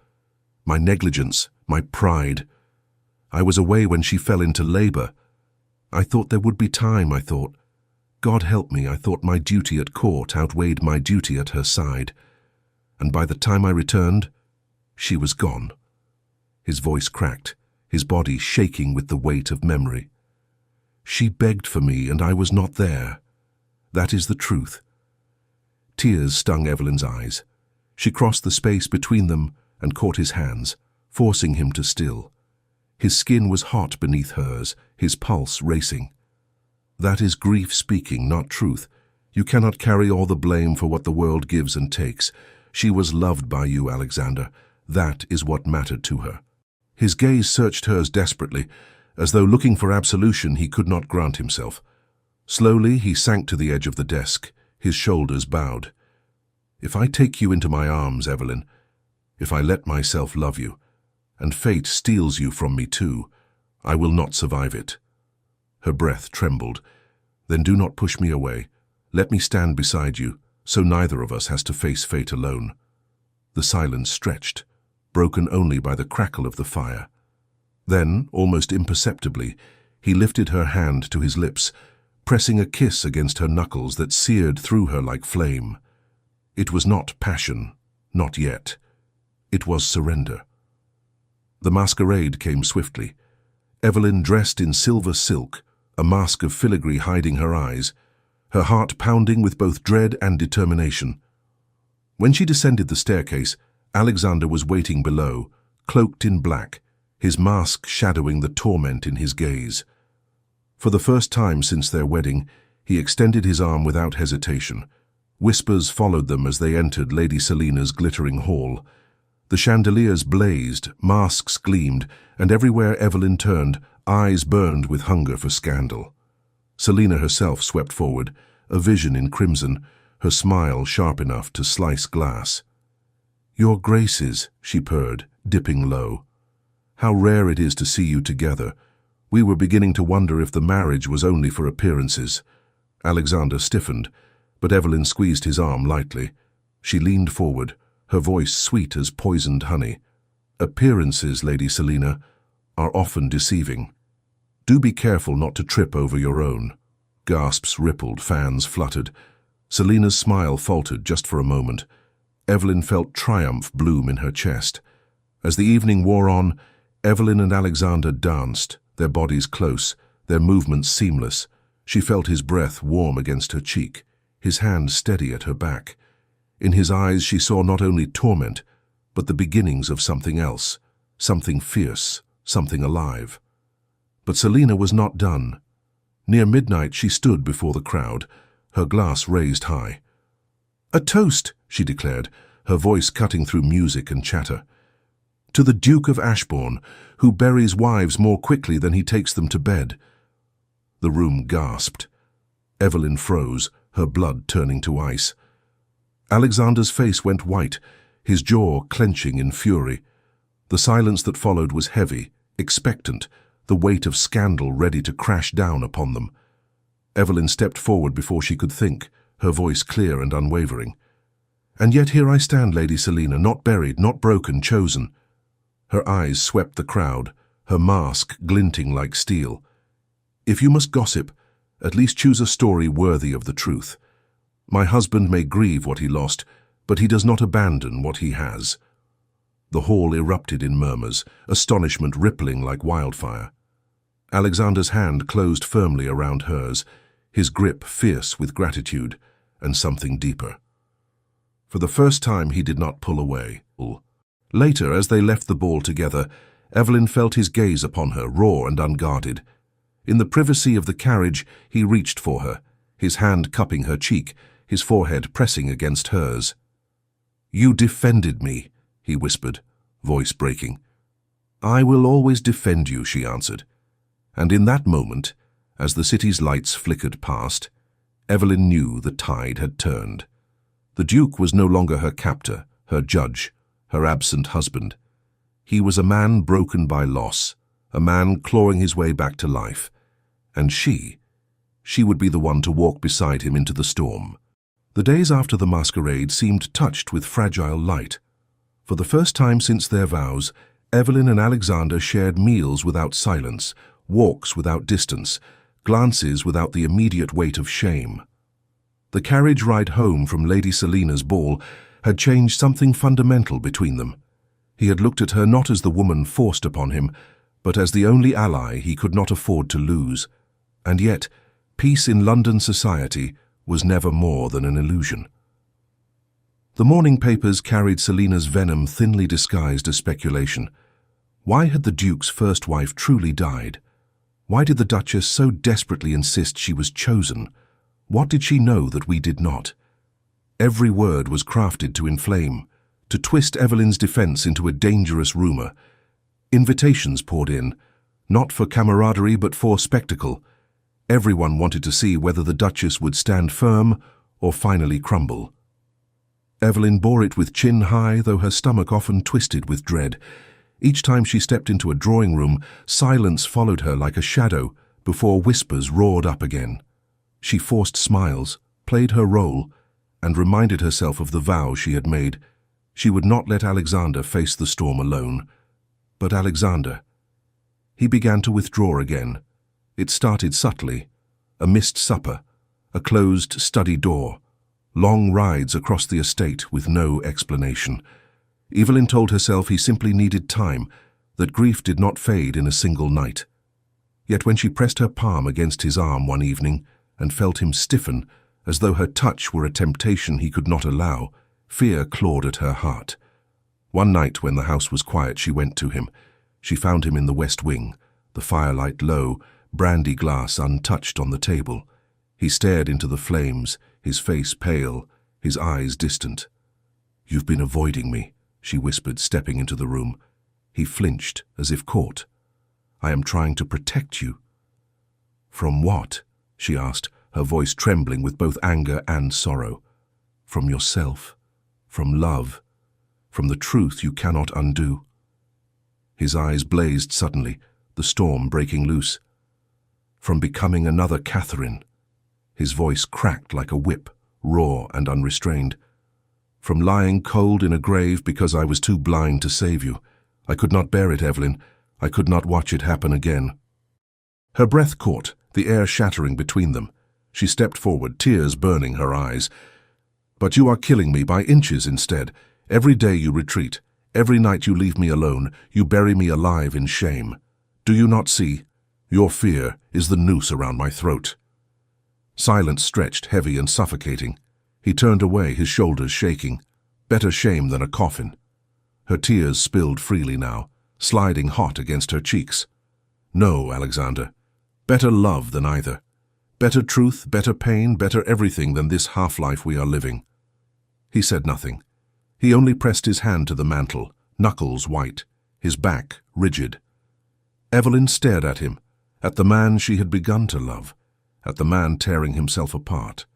My negligence, my pride. I was away when she fell into labor. I thought there would be time, I thought. God help me, I thought my duty at court outweighed my duty at her side. And by the time I returned, she was gone." His voice cracked, his body shaking with the weight of memory. "She begged for me and I was not there. That is the truth." Tears stung Evelyn's eyes. She crossed the space between them and caught his hands, forcing him to still. His skin was hot beneath hers, his pulse racing. "That is grief speaking, not truth. You cannot carry all the blame for what the world gives and takes. She was loved by you, Alexander. That is what mattered to her." His gaze searched hers desperately, as though looking for absolution he could not grant himself. Slowly he sank to the edge of the desk, his shoulders bowed. "If I take you into my arms, Evelyn, if I let myself love you, and fate steals you from me too, I will not survive it." Her breath trembled. "Then do not push me away. Let me stand beside you, so neither of us has to face fate alone." The silence stretched, broken only by the crackle of the fire. Then, almost imperceptibly, he lifted her hand to his lips, pressing a kiss against her knuckles that seared through her like flame. It was not passion, not yet. It was surrender. The masquerade came swiftly. Evelyn dressed in silver silk, a mask of filigree hiding her eyes, her heart pounding with both dread and determination. When she descended the staircase, Alexander was waiting below, cloaked in black, his mask shadowing the torment in his gaze. For the first time since their wedding, he extended his arm without hesitation. Whispers followed them as they entered Lady Selina's glittering hall. The chandeliers blazed, masks gleamed, and everywhere Evelyn turned, eyes burned with hunger for scandal. Selina herself swept forward, a vision in crimson, her smile sharp enough to slice glass. "Your Graces," she purred, dipping low. "How rare it is to see you together. We were beginning to wonder if the marriage was only for appearances." Alexander stiffened, but Evelyn squeezed his arm lightly. She leaned forward, her voice sweet as poisoned honey. "Appearances, Lady Selina, are often deceiving. Do be careful not to trip over your own." Gasps rippled, fans fluttered. Selina's smile faltered just for a moment. Evelyn felt triumph bloom in her chest. As the evening wore on, Evelyn and Alexander danced, their bodies close, their movements seamless. She felt his breath warm against her cheek, his hand steady at her back. In his eyes she saw not only torment, but the beginnings of something else, something fierce, something alive. But Selina was not done. Near midnight she stood before the crowd, her glass raised high. "A toast," she declared, her voice cutting through music and chatter. "To the Duke of Ashbourne, who buries wives more quickly than he takes them to bed." The room gasped. Evelyn froze, her blood turning to ice. Alexander's face went white, his jaw clenching in fury. The silence that followed was heavy, expectant, the weight of scandal ready to crash down upon them. Evelyn stepped forward before she could think, her voice clear and unwavering. "And yet here I stand, Lady Selina, not buried, not broken, chosen." Her eyes swept the crowd, her mask glinting like steel. "If you must gossip, at least choose a story worthy of the truth. My husband may grieve what he lost, but he does not abandon what he has." The hall erupted in murmurs, astonishment rippling like wildfire. Alexander's hand closed firmly around hers, his grip fierce with gratitude and something deeper. For the first time he did not pull away. Later, as they left the ball together, Evelyn felt his gaze upon her, raw and unguarded. In the privacy of the carriage, he reached for her, his hand cupping her cheek, his forehead pressing against hers. "You defended me," he whispered, voice breaking. "I will always defend you," she answered. And in that moment, as the city's lights flickered past, Evelyn knew the tide had turned. The Duke was no longer her captor, her judge, her absent husband. He was a man broken by loss, a man clawing his way back to life. And she would be the one to walk beside him into the storm. The days after the masquerade seemed touched with fragile light. For the first time since their vows, Evelyn and Alexander shared meals without silence, walks without distance, glances without the immediate weight of shame. The carriage ride home from Lady Selina's ball had changed something fundamental between them. He had looked at her not as the woman forced upon him, but as the only ally he could not afford to lose. And yet, peace in London society was never more than an illusion. The morning papers carried Selina's venom thinly disguised as speculation. Why had the Duke's first wife truly died? Why did the Duchess so desperately insist she was chosen? What did she know that we did not? Every word was crafted to inflame, to twist Evelyn's defense into a dangerous rumor. Invitations poured in, not for camaraderie but for spectacle. Everyone wanted to see whether the Duchess would stand firm or finally crumble. Evelyn bore it with chin high, though her stomach often twisted with dread. Each time she stepped into a drawing room, silence followed her like a shadow before whispers roared up again. She forced smiles, played her role, and reminded herself of the vow she had made. She would not let Alexander face the storm alone. But Alexander, he began to withdraw again. It started subtly, a missed supper, a closed study door, long rides across the estate with no explanation. Evelyn told herself he simply needed time, that grief did not fade in a single night. Yet when she pressed her palm against his arm one evening and felt him stiffen, as though her touch were a temptation he could not allow, fear clawed at her heart. One night when the house was quiet, she went to him. She found him in the west wing, the firelight low, brandy glass untouched on the table. He stared into the flames, his face pale, his eyes distant. "You've been avoiding me," she whispered, stepping into the room. He flinched, as if caught. "I am trying to protect you." "From what?" she asked, her voice trembling with both anger and sorrow. "From yourself, from love, from the truth you cannot undo." His eyes blazed suddenly, the storm breaking loose. "From becoming another Catherine." His voice cracked like a whip, raw and unrestrained. "From lying cold in a grave because I was too blind to save you. I could not bear it, Evelyn. I could not watch it happen again." Her breath caught, the air shattering between them. She stepped forward, tears burning her eyes. "But you are killing me by inches instead. Every day you retreat. Every night you leave me alone. You bury me alive in shame. Do you not see? Your fear is the noose around my throat." Silence stretched, heavy and suffocating. He turned away, his shoulders shaking. Better shame than a coffin. Her tears spilled freely now, sliding hot against her cheeks. "No, Alexander. Better love than either. Better truth, better pain, better everything than this half-life we are living." He said nothing. He only pressed his hand to the mantel, knuckles white, his back rigid. Evelyn stared at him, at the man she had begun to love, at the man tearing himself apart.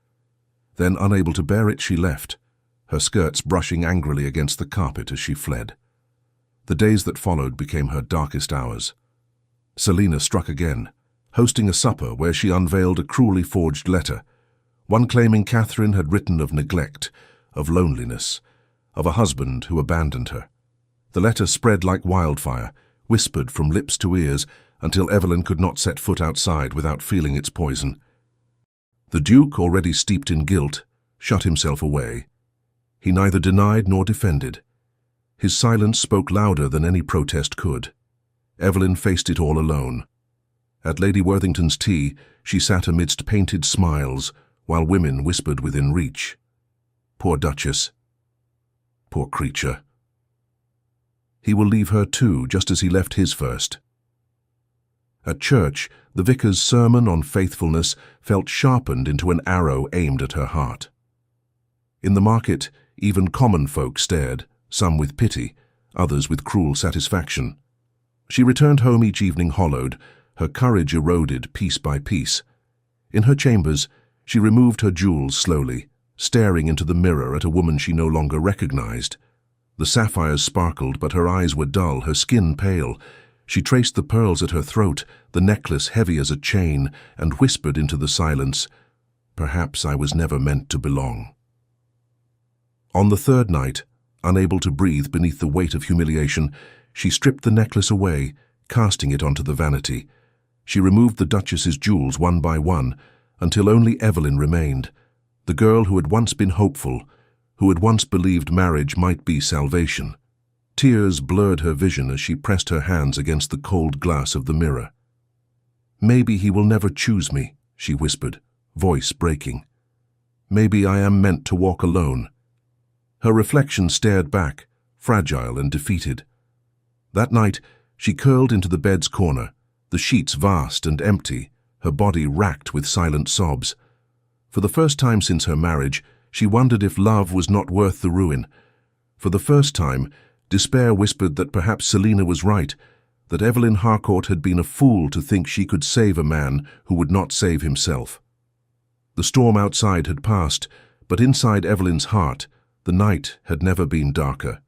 Then, unable to bear it, she left, her skirts brushing angrily against the carpet as she fled. The days that followed became her darkest hours. Selina struck again, hosting a supper where she unveiled a cruelly forged letter, one claiming Catherine had written of neglect, of loneliness, of a husband who abandoned her. The letter spread like wildfire, whispered from lips to ears, until Evelyn could not set foot outside without feeling its poison. The Duke, already steeped in guilt, shut himself away. He neither denied nor defended. His silence spoke louder than any protest could. Evelyn faced it all alone. At Lady Worthington's tea, she sat amidst painted smiles, while women whispered within reach. Poor Duchess. Poor creature. He will leave her too, just as he left his first. At church, the vicar's sermon on faithfulness felt sharpened into an arrow aimed at her heart. In the market, even common folk stared, some with pity, others with cruel satisfaction. She returned home each evening hollowed, her courage eroded piece by piece. In her chambers, she removed her jewels slowly, staring into the mirror at a woman she no longer recognized. The sapphires sparkled, but her eyes were dull, her skin pale. She traced the pearls at her throat, the necklace heavy as a chain, and whispered into the silence, "Perhaps I was never meant to belong." On the third night, unable to breathe beneath the weight of humiliation, she stripped the necklace away, casting it onto the vanity. She removed the Duchess's jewels one by one, until only Evelyn remained, the girl who had once been hopeful, who had once believed marriage might be salvation. Tears blurred her vision as she pressed her hands against the cold glass of the mirror. "Maybe he will never choose me," she whispered, voice breaking. "Maybe I am meant to walk alone." Her reflection stared back, fragile and defeated. That night, she curled into the bed's corner, the sheets vast and empty, her body racked with silent sobs. For the first time since her marriage, she wondered if love was not worth the ruin. For the first time, despair whispered that perhaps Selina was right, that Evelyn Harcourt had been a fool to think she could save a man who would not save himself. The storm outside had passed, but inside Evelyn's heart, the night had never been darker.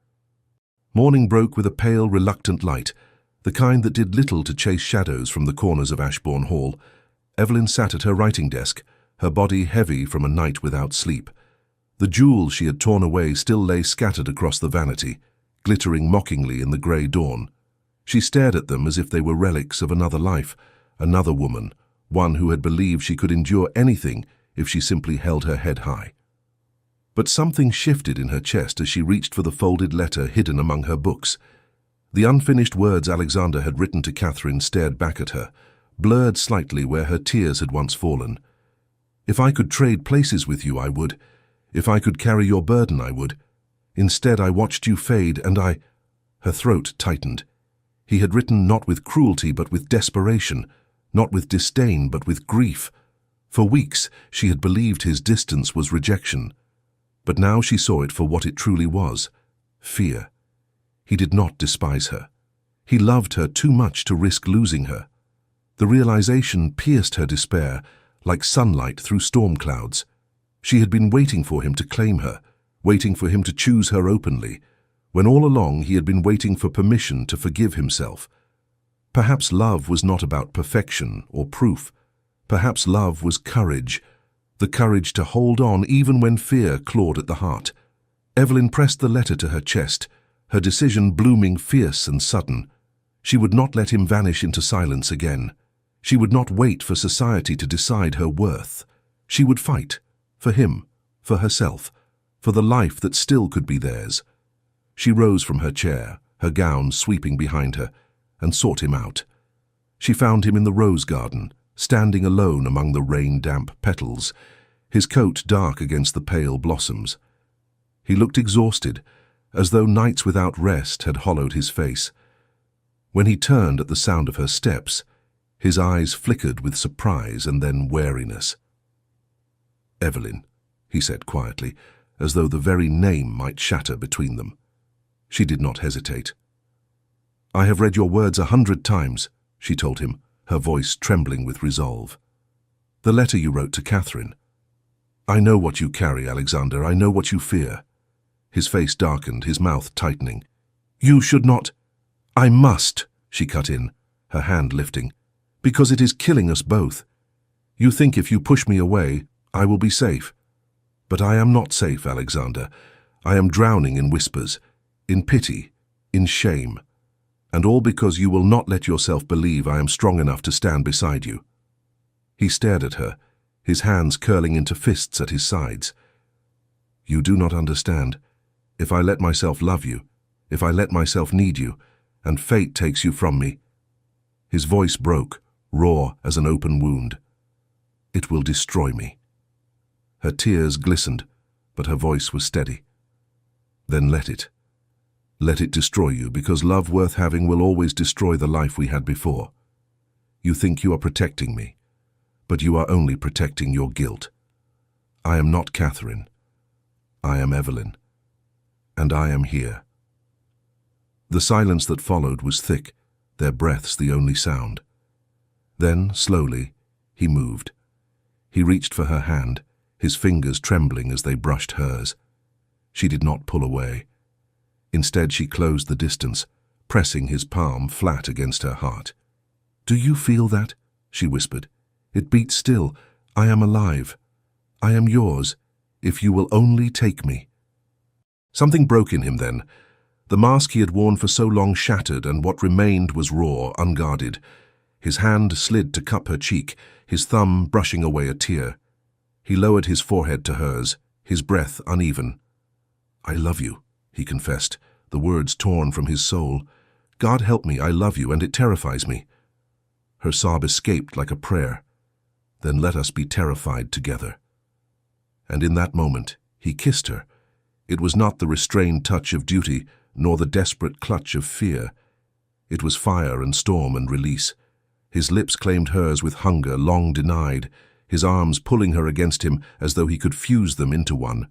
Morning broke with a pale, reluctant light, the kind that did little to chase shadows from the corners of Ashbourne Hall. Evelyn sat at her writing desk, her body heavy from a night without sleep. The jewels she had torn away still lay scattered across the vanity, glittering mockingly in the grey dawn. She stared at them as if they were relics of another life, another woman, one who had believed she could endure anything if she simply held her head high. But something shifted in her chest as she reached for the folded letter hidden among her books. The unfinished words Alexander had written to Catherine stared back at her, blurred slightly where her tears had once fallen. "If I could trade places with you, I would. If I could carry your burden, I would. Instead, I watched you fade, and I—" Her throat tightened. He had written not with cruelty but with desperation, not with disdain but with grief. For weeks she had believed his distance was rejection, but now she saw it for what it truly was: fear. He did not despise her. He loved her too much to risk losing her. The realization pierced her despair like sunlight through storm clouds. She had been waiting for him to claim her, waiting for him to choose her openly, when all along he had been waiting for permission to forgive himself. Perhaps love was not about perfection or proof. Perhaps love was courage, the courage to hold on even when fear clawed at the heart. Evelyn pressed the letter to her chest, her decision blooming fierce and sudden. She would not let him vanish into silence again. She would not wait for society to decide her worth. She would fight, for him, for herself, for the life that still could be theirs. She rose from her chair, her gown sweeping behind her, and sought him out. She found him in the rose garden, standing alone among the rain-damp petals, his coat dark against the pale blossoms. He looked exhausted, as though nights without rest had hollowed his face. When he turned at the sound of her steps, his eyes flickered with surprise and then wariness. "Evelyn," he said quietly, as though the very name might shatter between them. She did not hesitate. "I have read your words 100 times, she told him, her voice trembling with resolve. "The letter you wrote to Catherine. I know what you carry, Alexander, I know what you fear." His face darkened, his mouth tightening. "You should not—" "I must," she cut in, her hand lifting, "because it is killing us both. You think if you push me away, I will be safe. But I am not safe, Alexander. I am drowning in whispers, in pity, in shame. And all because you will not let yourself believe I am strong enough to stand beside you." He stared at her, his hands curling into fists at his sides. "You do not understand. If I let myself love you, if I let myself need you, and fate takes you from me—" His voice broke, raw as an open wound. "It will destroy me." Her tears glistened, but her voice was steady. "Then let it. Let it destroy you, because love worth having will always destroy the life we had before. You think you are protecting me, but you are only protecting your guilt. I am not Catherine. I am Evelyn. And I am here." The silence that followed was thick, their breaths the only sound. Then, slowly, he moved. He reached for her hand, his fingers trembling as they brushed hers. She did not pull away. Instead, she closed the distance, pressing his palm flat against her heart. "Do you feel that?" she whispered. "It beats still. I am alive. I am yours, if you will only take me." Something broke in him then. The mask he had worn for so long shattered, and what remained was raw, unguarded. His hand slid to cup her cheek, his thumb brushing away a tear. He lowered his forehead to hers, his breath uneven. "I love you," he confessed, the words torn from his soul. "God help me, I love you, and it terrifies me." Her sob escaped like a prayer. "Then let us be terrified together." And in that moment, he kissed her. It was not the restrained touch of duty, nor the desperate clutch of fear. It was fire and storm and release. His lips claimed hers with hunger long denied, his arms pulling her against him as though he could fuse them into one.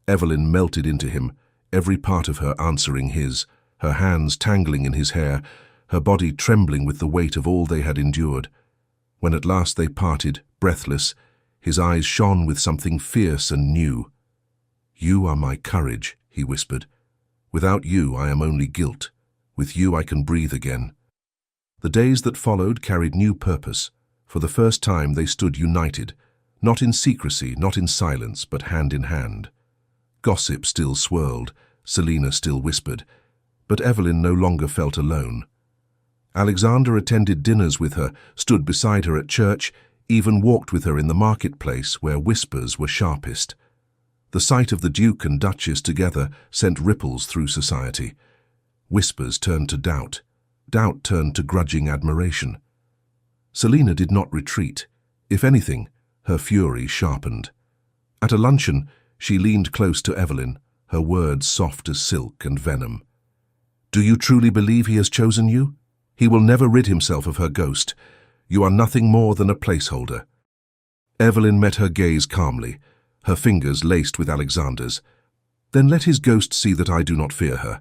Evelyn melted into him, every part of her answering his, her hands tangling in his hair, her body trembling with the weight of all they had endured. When at last they parted, breathless, his eyes shone with something fierce and new. "You are my courage," he whispered. "Without you I am only guilt. With you I can breathe again." The days that followed carried new purpose. For the first time they stood united, not in secrecy, not in silence, but hand in hand. Gossip still swirled, Selina still whispered, but Evelyn no longer felt alone. Alexander attended dinners with her, stood beside her at church, even walked with her in the marketplace where whispers were sharpest. The sight of the Duke and Duchess together sent ripples through society. Whispers turned to doubt. Doubt turned to grudging admiration. Selina did not retreat. If anything, her fury sharpened. At a luncheon, she leaned close to Evelyn, her words soft as silk and venom. "Do you truly believe he has chosen you? He will never rid himself of her ghost. You are nothing more than a placeholder." Evelyn met her gaze calmly, her fingers laced with Alexander's. "Then let his ghost see that I do not fear her,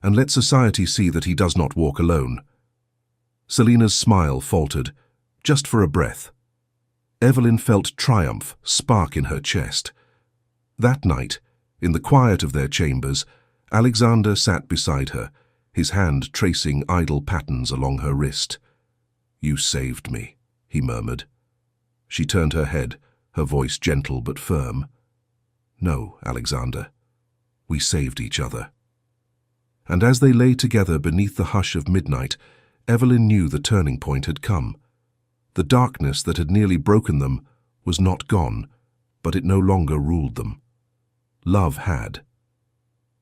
and let society see that he does not walk alone." Selina's smile faltered, just for a breath. Evelyn felt triumph spark in her chest. That night, in the quiet of their chambers, Alexander sat beside her, his hand tracing idle patterns along her wrist. "You saved me," he murmured. She turned her head, her voice gentle but firm. "No, Alexander. We saved each other." And as they lay together beneath the hush of midnight, Evelyn knew the turning point had come. The darkness that had nearly broken them was not gone, but it no longer ruled them. Love had.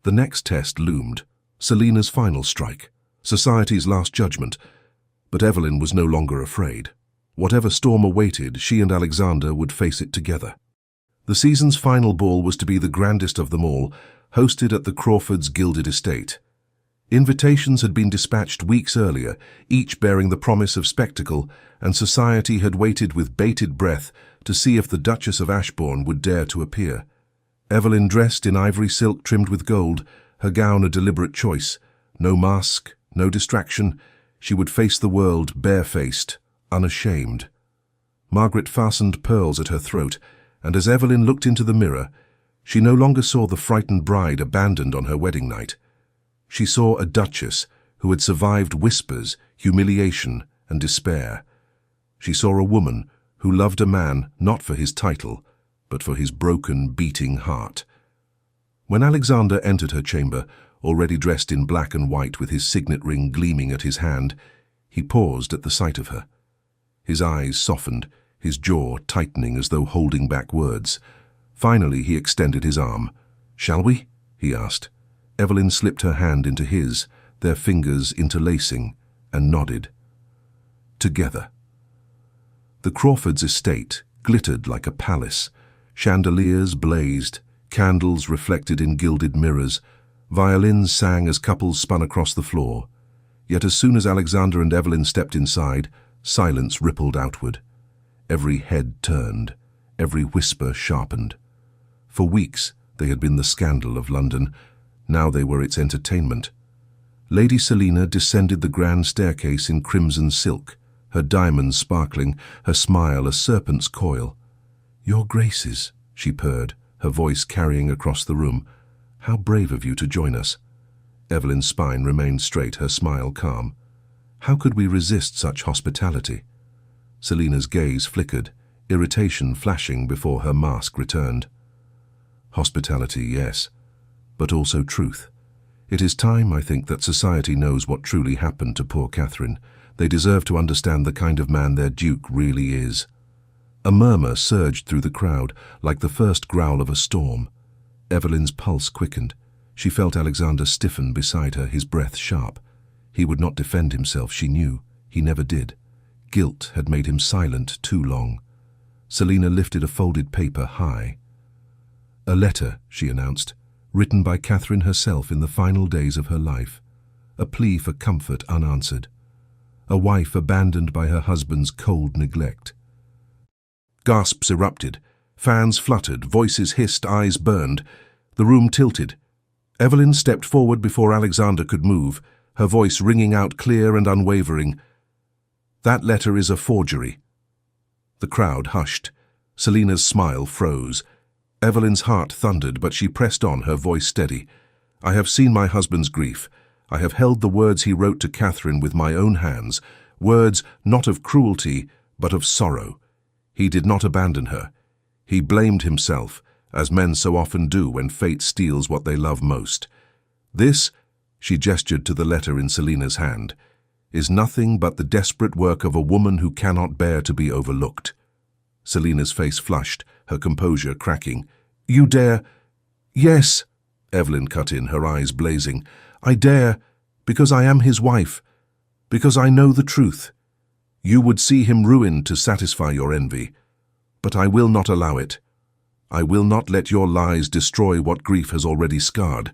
The next test loomed, Selina's final strike, society's last judgment. But Evelyn was no longer afraid. Whatever storm awaited, she and Alexander would face it together. The season's final ball was to be the grandest of them all, hosted at the Crawfords' gilded estate. Invitations had been dispatched weeks earlier, each bearing the promise of spectacle, and society had waited with bated breath to see if the Duchess of Ashbourne would dare to appear. Evelyn dressed in ivory silk trimmed with gold, her gown a deliberate choice. No mask, no distraction. She would face the world barefaced, unashamed. Margaret fastened pearls at her throat, and as Evelyn looked into the mirror, she no longer saw the frightened bride abandoned on her wedding night. She saw a duchess who had survived whispers, humiliation, and despair. She saw a woman who loved a man not for his title, but for his broken, beating heart. When Alexander entered her chamber, already dressed in black and white with his signet ring gleaming at his hand, he paused at the sight of her. His eyes softened, his jaw tightening as though holding back words. Finally he extended his arm. "Shall we?" he asked. Evelyn slipped her hand into his, their fingers interlacing, and nodded. Together. The Crawfords' estate glittered like a palace. Chandeliers blazed, candles reflected in gilded mirrors, violins sang as couples spun across the floor. Yet as soon as Alexander and Evelyn stepped inside, silence rippled outward. Every head turned, every whisper sharpened. For weeks they had been the scandal of London. Now they were its entertainment. Lady Selina descended the grand staircase in crimson silk, her diamonds sparkling, her smile a serpent's coil. "Your Graces," she purred, her voice carrying across the room. "How brave of you to join us." Evelyn's spine remained straight, her smile calm. "How could we resist such hospitality?" Selina's gaze flickered, irritation flashing before her mask returned. "Hospitality, yes, but also truth. It is time, I think, that society knows what truly happened to poor Catherine. They deserve to understand the kind of man their Duke really is." A murmur surged through the crowd, like the first growl of a storm. Evelyn's pulse quickened. She felt Alexander stiffen beside her, his breath sharp. He would not defend himself, she knew. He never did. Guilt had made him silent too long. Selina lifted a folded paper high. "A letter," she announced, "written by Catherine herself in the final days of her life. A plea for comfort unanswered. A wife abandoned by her husband's cold neglect." Gasps erupted. Fans fluttered, voices hissed, eyes burned. The room tilted. Evelyn stepped forward before Alexander could move, her voice ringing out clear and unwavering. "That letter is a forgery." The crowd hushed. Selina's smile froze. Evelyn's heart thundered, but she pressed on, her voice steady. "I have seen my husband's grief. I have held the words he wrote to Catherine with my own hands, words not of cruelty, but of sorrow. He did not abandon her. He blamed himself, as men so often do when fate steals what they love most. This," she gestured to the letter in Selina's hand, "is nothing but the desperate work of a woman who cannot bear to be overlooked." Selina's face flushed, her composure cracking. "You dare—" Yes, Evelyn cut in, her eyes blazing. I dare, because I am his wife, because I know the truth. You would see him ruined to satisfy your envy, but I will not allow it. I will not let your lies destroy what grief has already scarred.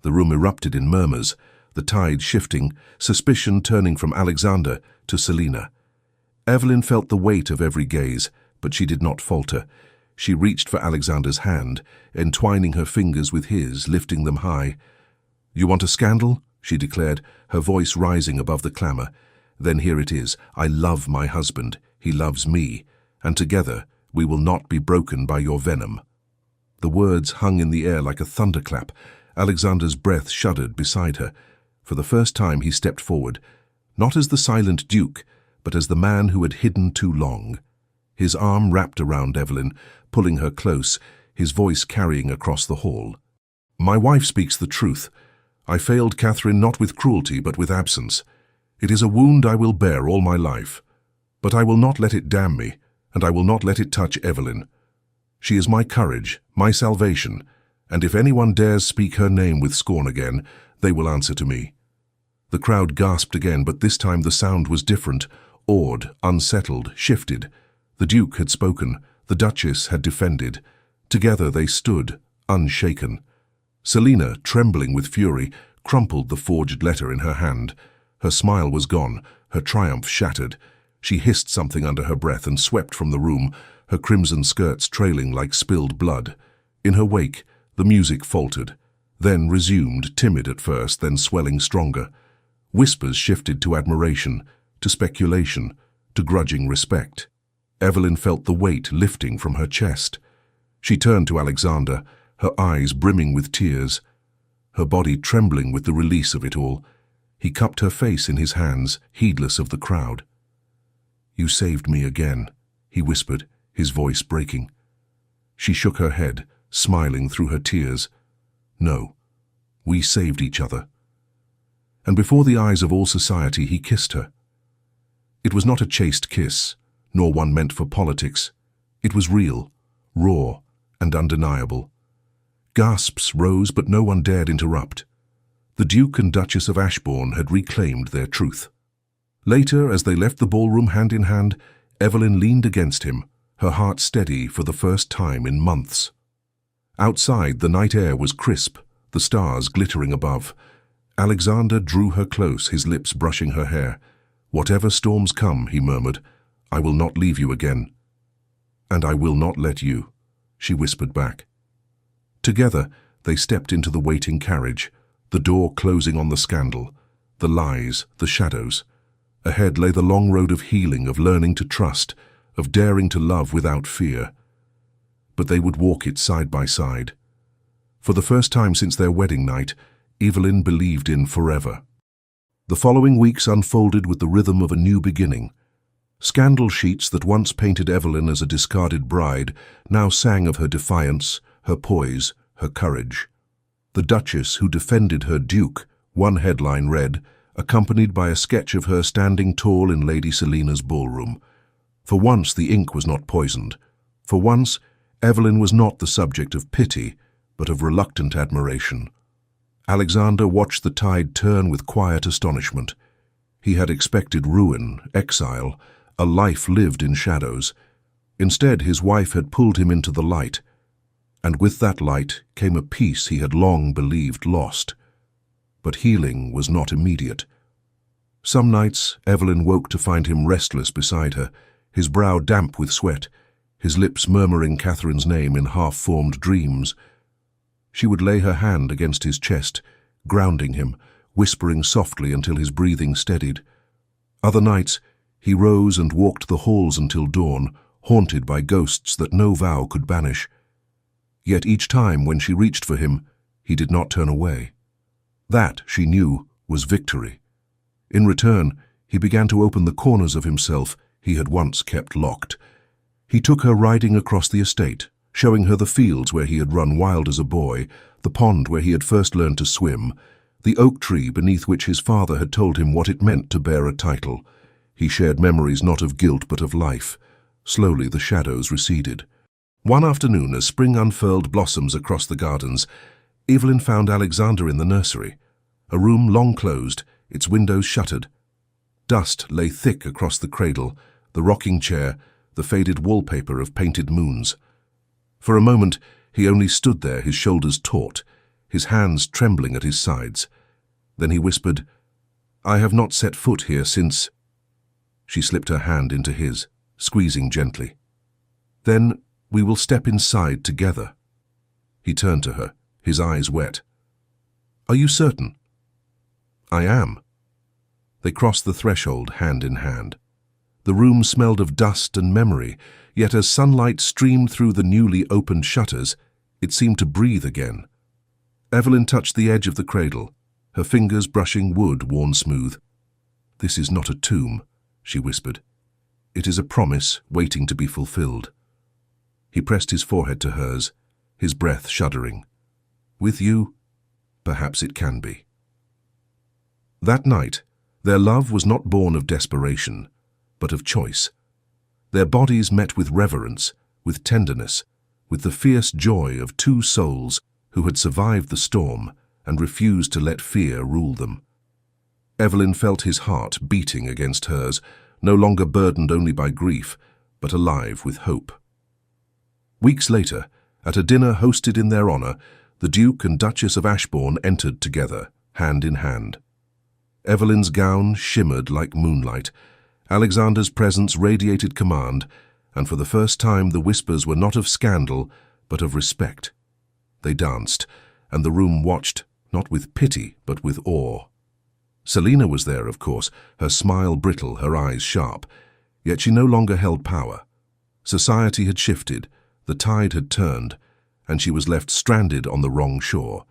The room erupted in murmurs, the tide shifting, suspicion turning from Alexander to Selina. Evelyn felt the weight of every gaze, but she did not falter. She reached for Alexander's hand, entwining her fingers with his, lifting them high. You want a scandal? She declared, her voice rising above the clamour. Then here it is. I love my husband. He loves me. And together we will not be broken by your venom. The words hung in the air like a thunderclap. Alexander's breath shuddered beside her. For the first time he stepped forward, not as the silent duke, but as the man who had hidden too long. His arm wrapped around Evelyn, pulling her close, his voice carrying across the hall. My wife speaks the truth. I failed Catherine not with cruelty, but with absence. It is a wound I will bear all my life. But I will not let it damn me, and I will not let it touch Evelyn. She is my courage, my salvation, and if anyone dares speak her name with scorn again, they will answer to me. The crowd gasped again, but this time the sound was different, awed, unsettled, shifted. The Duke had spoken, the Duchess had defended. Together they stood, unshaken. Selina, trembling with fury, crumpled the forged letter in her hand. Her smile was gone, her triumph shattered. She hissed something under her breath and swept from the room, her crimson skirts trailing like spilled blood. In her wake, the music faltered, then resumed, timid at first, then swelling stronger. Whispers shifted to admiration, to speculation, to grudging respect. Evelyn felt the weight lifting from her chest. She turned to Alexander, her eyes brimming with tears, her body trembling with the release of it all. He cupped her face in his hands, heedless of the crowd. You saved me again, he whispered, his voice breaking. She shook her head, smiling through her tears. No, we saved each other. And before the eyes of all society he kissed her. It was not a chaste kiss, nor one meant for politics. It was real, raw, and undeniable. Gasps rose, but no one dared interrupt. The Duke and Duchess of Ashbourne had reclaimed their truth. Later, as they left the ballroom hand in hand, Evelyn leaned against him, her heart steady for the first time in months. Outside, the night air was crisp, the stars glittering above. Alexander drew her close, his lips brushing her hair. Whatever storms come, he murmured, I will not leave you again. And I will not let you, she whispered back. Together, they stepped into the waiting carriage, the door closing on the scandal, the lies, the shadows. Ahead lay the long road of healing, of learning to trust, of daring to love without fear. But they would walk it side by side. For the first time since their wedding night, Evelyn believed in forever. The following weeks unfolded with the rhythm of a new beginning. Scandal sheets that once painted Evelyn as a discarded bride now sang of her defiance, her poise, her courage. The Duchess who defended her Duke, one headline read, accompanied by a sketch of her standing tall in Lady Selina's ballroom. For once the ink was not poisoned. For once, Evelyn was not the subject of pity, but of reluctant admiration. Alexander watched the tide turn with quiet astonishment. He had expected ruin, exile, a life lived in shadows. Instead, his wife had pulled him into the light, and with that light came a peace he had long believed lost. But healing was not immediate. Some nights, Evelyn woke to find him restless beside her, his brow damp with sweat, his lips murmuring Catherine's name in half-formed dreams. She would lay her hand against his chest, grounding him, whispering softly until his breathing steadied. Other nights, he rose and walked the halls until dawn, haunted by ghosts that no vow could banish. Yet each time when she reached for him, he did not turn away. That, she knew, was victory. In return, he began to open the corners of himself he had once kept locked. He took her riding across the estate, showing her the fields where he had run wild as a boy, the pond where he had first learned to swim, the oak tree beneath which his father had told him what it meant to bear a title. He shared memories not of guilt but of life. Slowly the shadows receded. One afternoon, as spring unfurled blossoms across the gardens, Evelyn found Alexander in the nursery, a room long closed, its windows shuttered. Dust lay thick across the cradle, the rocking chair, the faded wallpaper of painted moons. For a moment, he only stood there, his shoulders taut, his hands trembling at his sides. Then he whispered, "I have not set foot here since—" She slipped her hand into his, squeezing gently. "Then we will step inside together." He turned to her, his eyes wet. "Are you certain?" "I am." They crossed the threshold hand in hand. The room smelled of dust and memory, yet as sunlight streamed through the newly opened shutters, it seemed to breathe again. Evelyn touched the edge of the cradle, her fingers brushing wood worn smooth. "This is not a tomb," she whispered. "It is a promise waiting to be fulfilled." He pressed his forehead to hers, his breath shuddering. "With you, perhaps it can be." That night, their love was not born of desperation, but of choice. Their bodies met with reverence, with tenderness, with the fierce joy of two souls who had survived the storm and refused to let fear rule them. Evelyn felt his heart beating against hers, no longer burdened only by grief, but alive with hope. Weeks later, at a dinner hosted in their honor, the Duke and Duchess of Ashbourne entered together, hand in hand. Evelyn's gown shimmered like moonlight. Alexander's presence radiated command, and for the first time the whispers were not of scandal, but of respect. They danced, and the room watched, not with pity, but with awe. Selina was there, of course, her smile brittle, her eyes sharp. Yet she no longer held power. Society had shifted, the tide had turned, and she was left stranded on the wrong shore.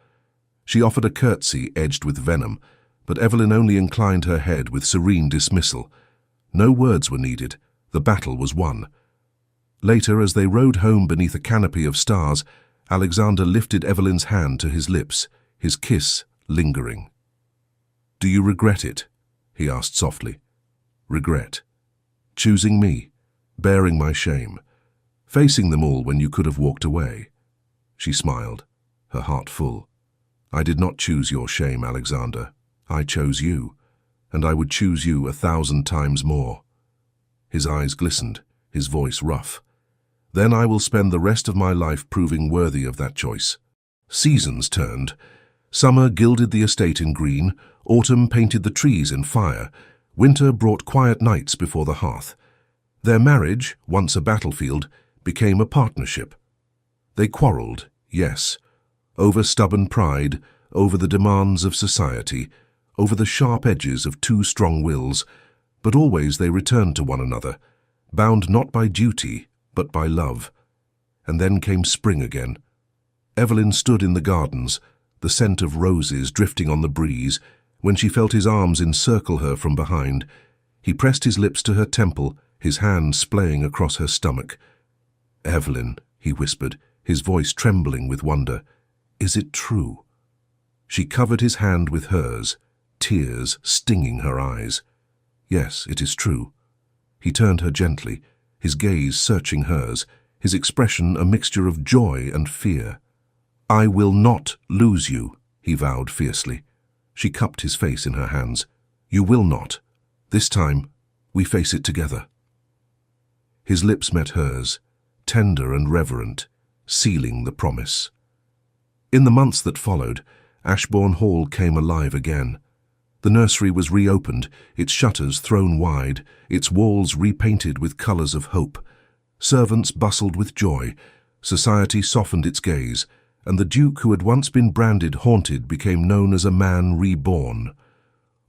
She offered a curtsy edged with venom, but Evelyn only inclined her head with serene dismissal. No words were needed. The battle was won. Later, as they rode home beneath a canopy of stars, Alexander lifted Evelyn's hand to his lips, his kiss lingering. "Do you regret it?" he asked softly. "Regret? Choosing me, bearing my shame, facing them all when you could have walked away?" She smiled, her heart full. "I did not choose your shame, Alexander. I chose you, and I would choose you 1,000 times more." His eyes glistened, his voice rough. "Then I will spend the rest of my life proving worthy of that choice." Seasons turned. Summer gilded the estate in green, autumn painted the trees in fire, winter brought quiet nights before the hearth. Their marriage, once a battlefield, became a partnership. They quarreled, yes, over stubborn pride, over the demands of society, over the sharp edges of two strong wills, but always they returned to one another, bound not by duty, but by love. And then came spring again. Evelyn stood in the gardens, the scent of roses drifting on the breeze, when she felt his arms encircle her from behind. He pressed his lips to her temple, his hand splaying across her stomach. "Evelyn," he whispered, his voice trembling with wonder, "is it true?" She covered his hand with hers, tears stinging her eyes. "Yes, it is true." He turned her gently, his gaze searching hers, his expression a mixture of joy and fear. "I will not lose you," he vowed fiercely. She cupped his face in her hands. "You will not. This time, we face it together." His lips met hers, tender and reverent, sealing the promise. In the months that followed, Ashbourne Hall came alive again. The nursery was reopened, its shutters thrown wide, its walls repainted with colours of hope. Servants bustled with joy, society softened its gaze, and the Duke who had once been branded haunted became known as a man reborn.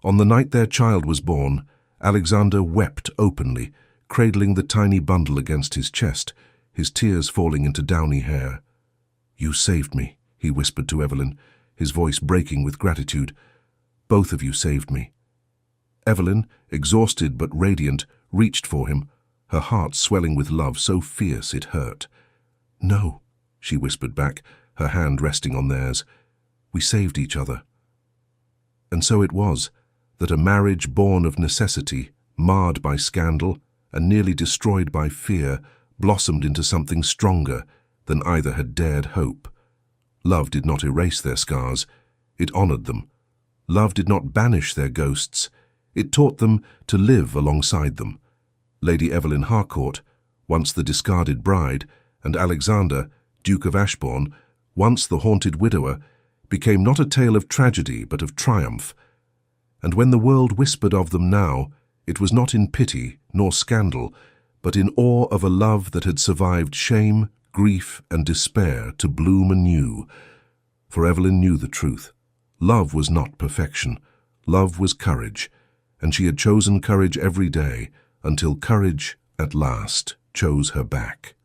On the night their child was born, Alexander wept openly, cradling the tiny bundle against his chest, his tears falling into downy hair. "You saved me," he whispered to Evelyn, his voice breaking with gratitude. "Both of you saved me." Evelyn, exhausted but radiant, reached for him, her heart swelling with love so fierce it hurt. "No," she whispered back, her hand resting on theirs. "We saved each other." And so it was that a marriage born of necessity, marred by scandal, and nearly destroyed by fear, blossomed into something stronger than either had dared hope. Love did not erase their scars, it honored them. Love did not banish their ghosts, it taught them to live alongside them. Lady Evelyn Harcourt, once the discarded bride, and Alexander, Duke of Ashbourne, once the haunted widower, became not a tale of tragedy but of triumph. And when the world whispered of them now, it was not in pity nor scandal, but in awe of a love that had survived shame, grief, and despair to bloom anew. For Evelyn knew the truth. Love was not perfection. Love was courage, and she had chosen courage every day until courage, at last, chose her back.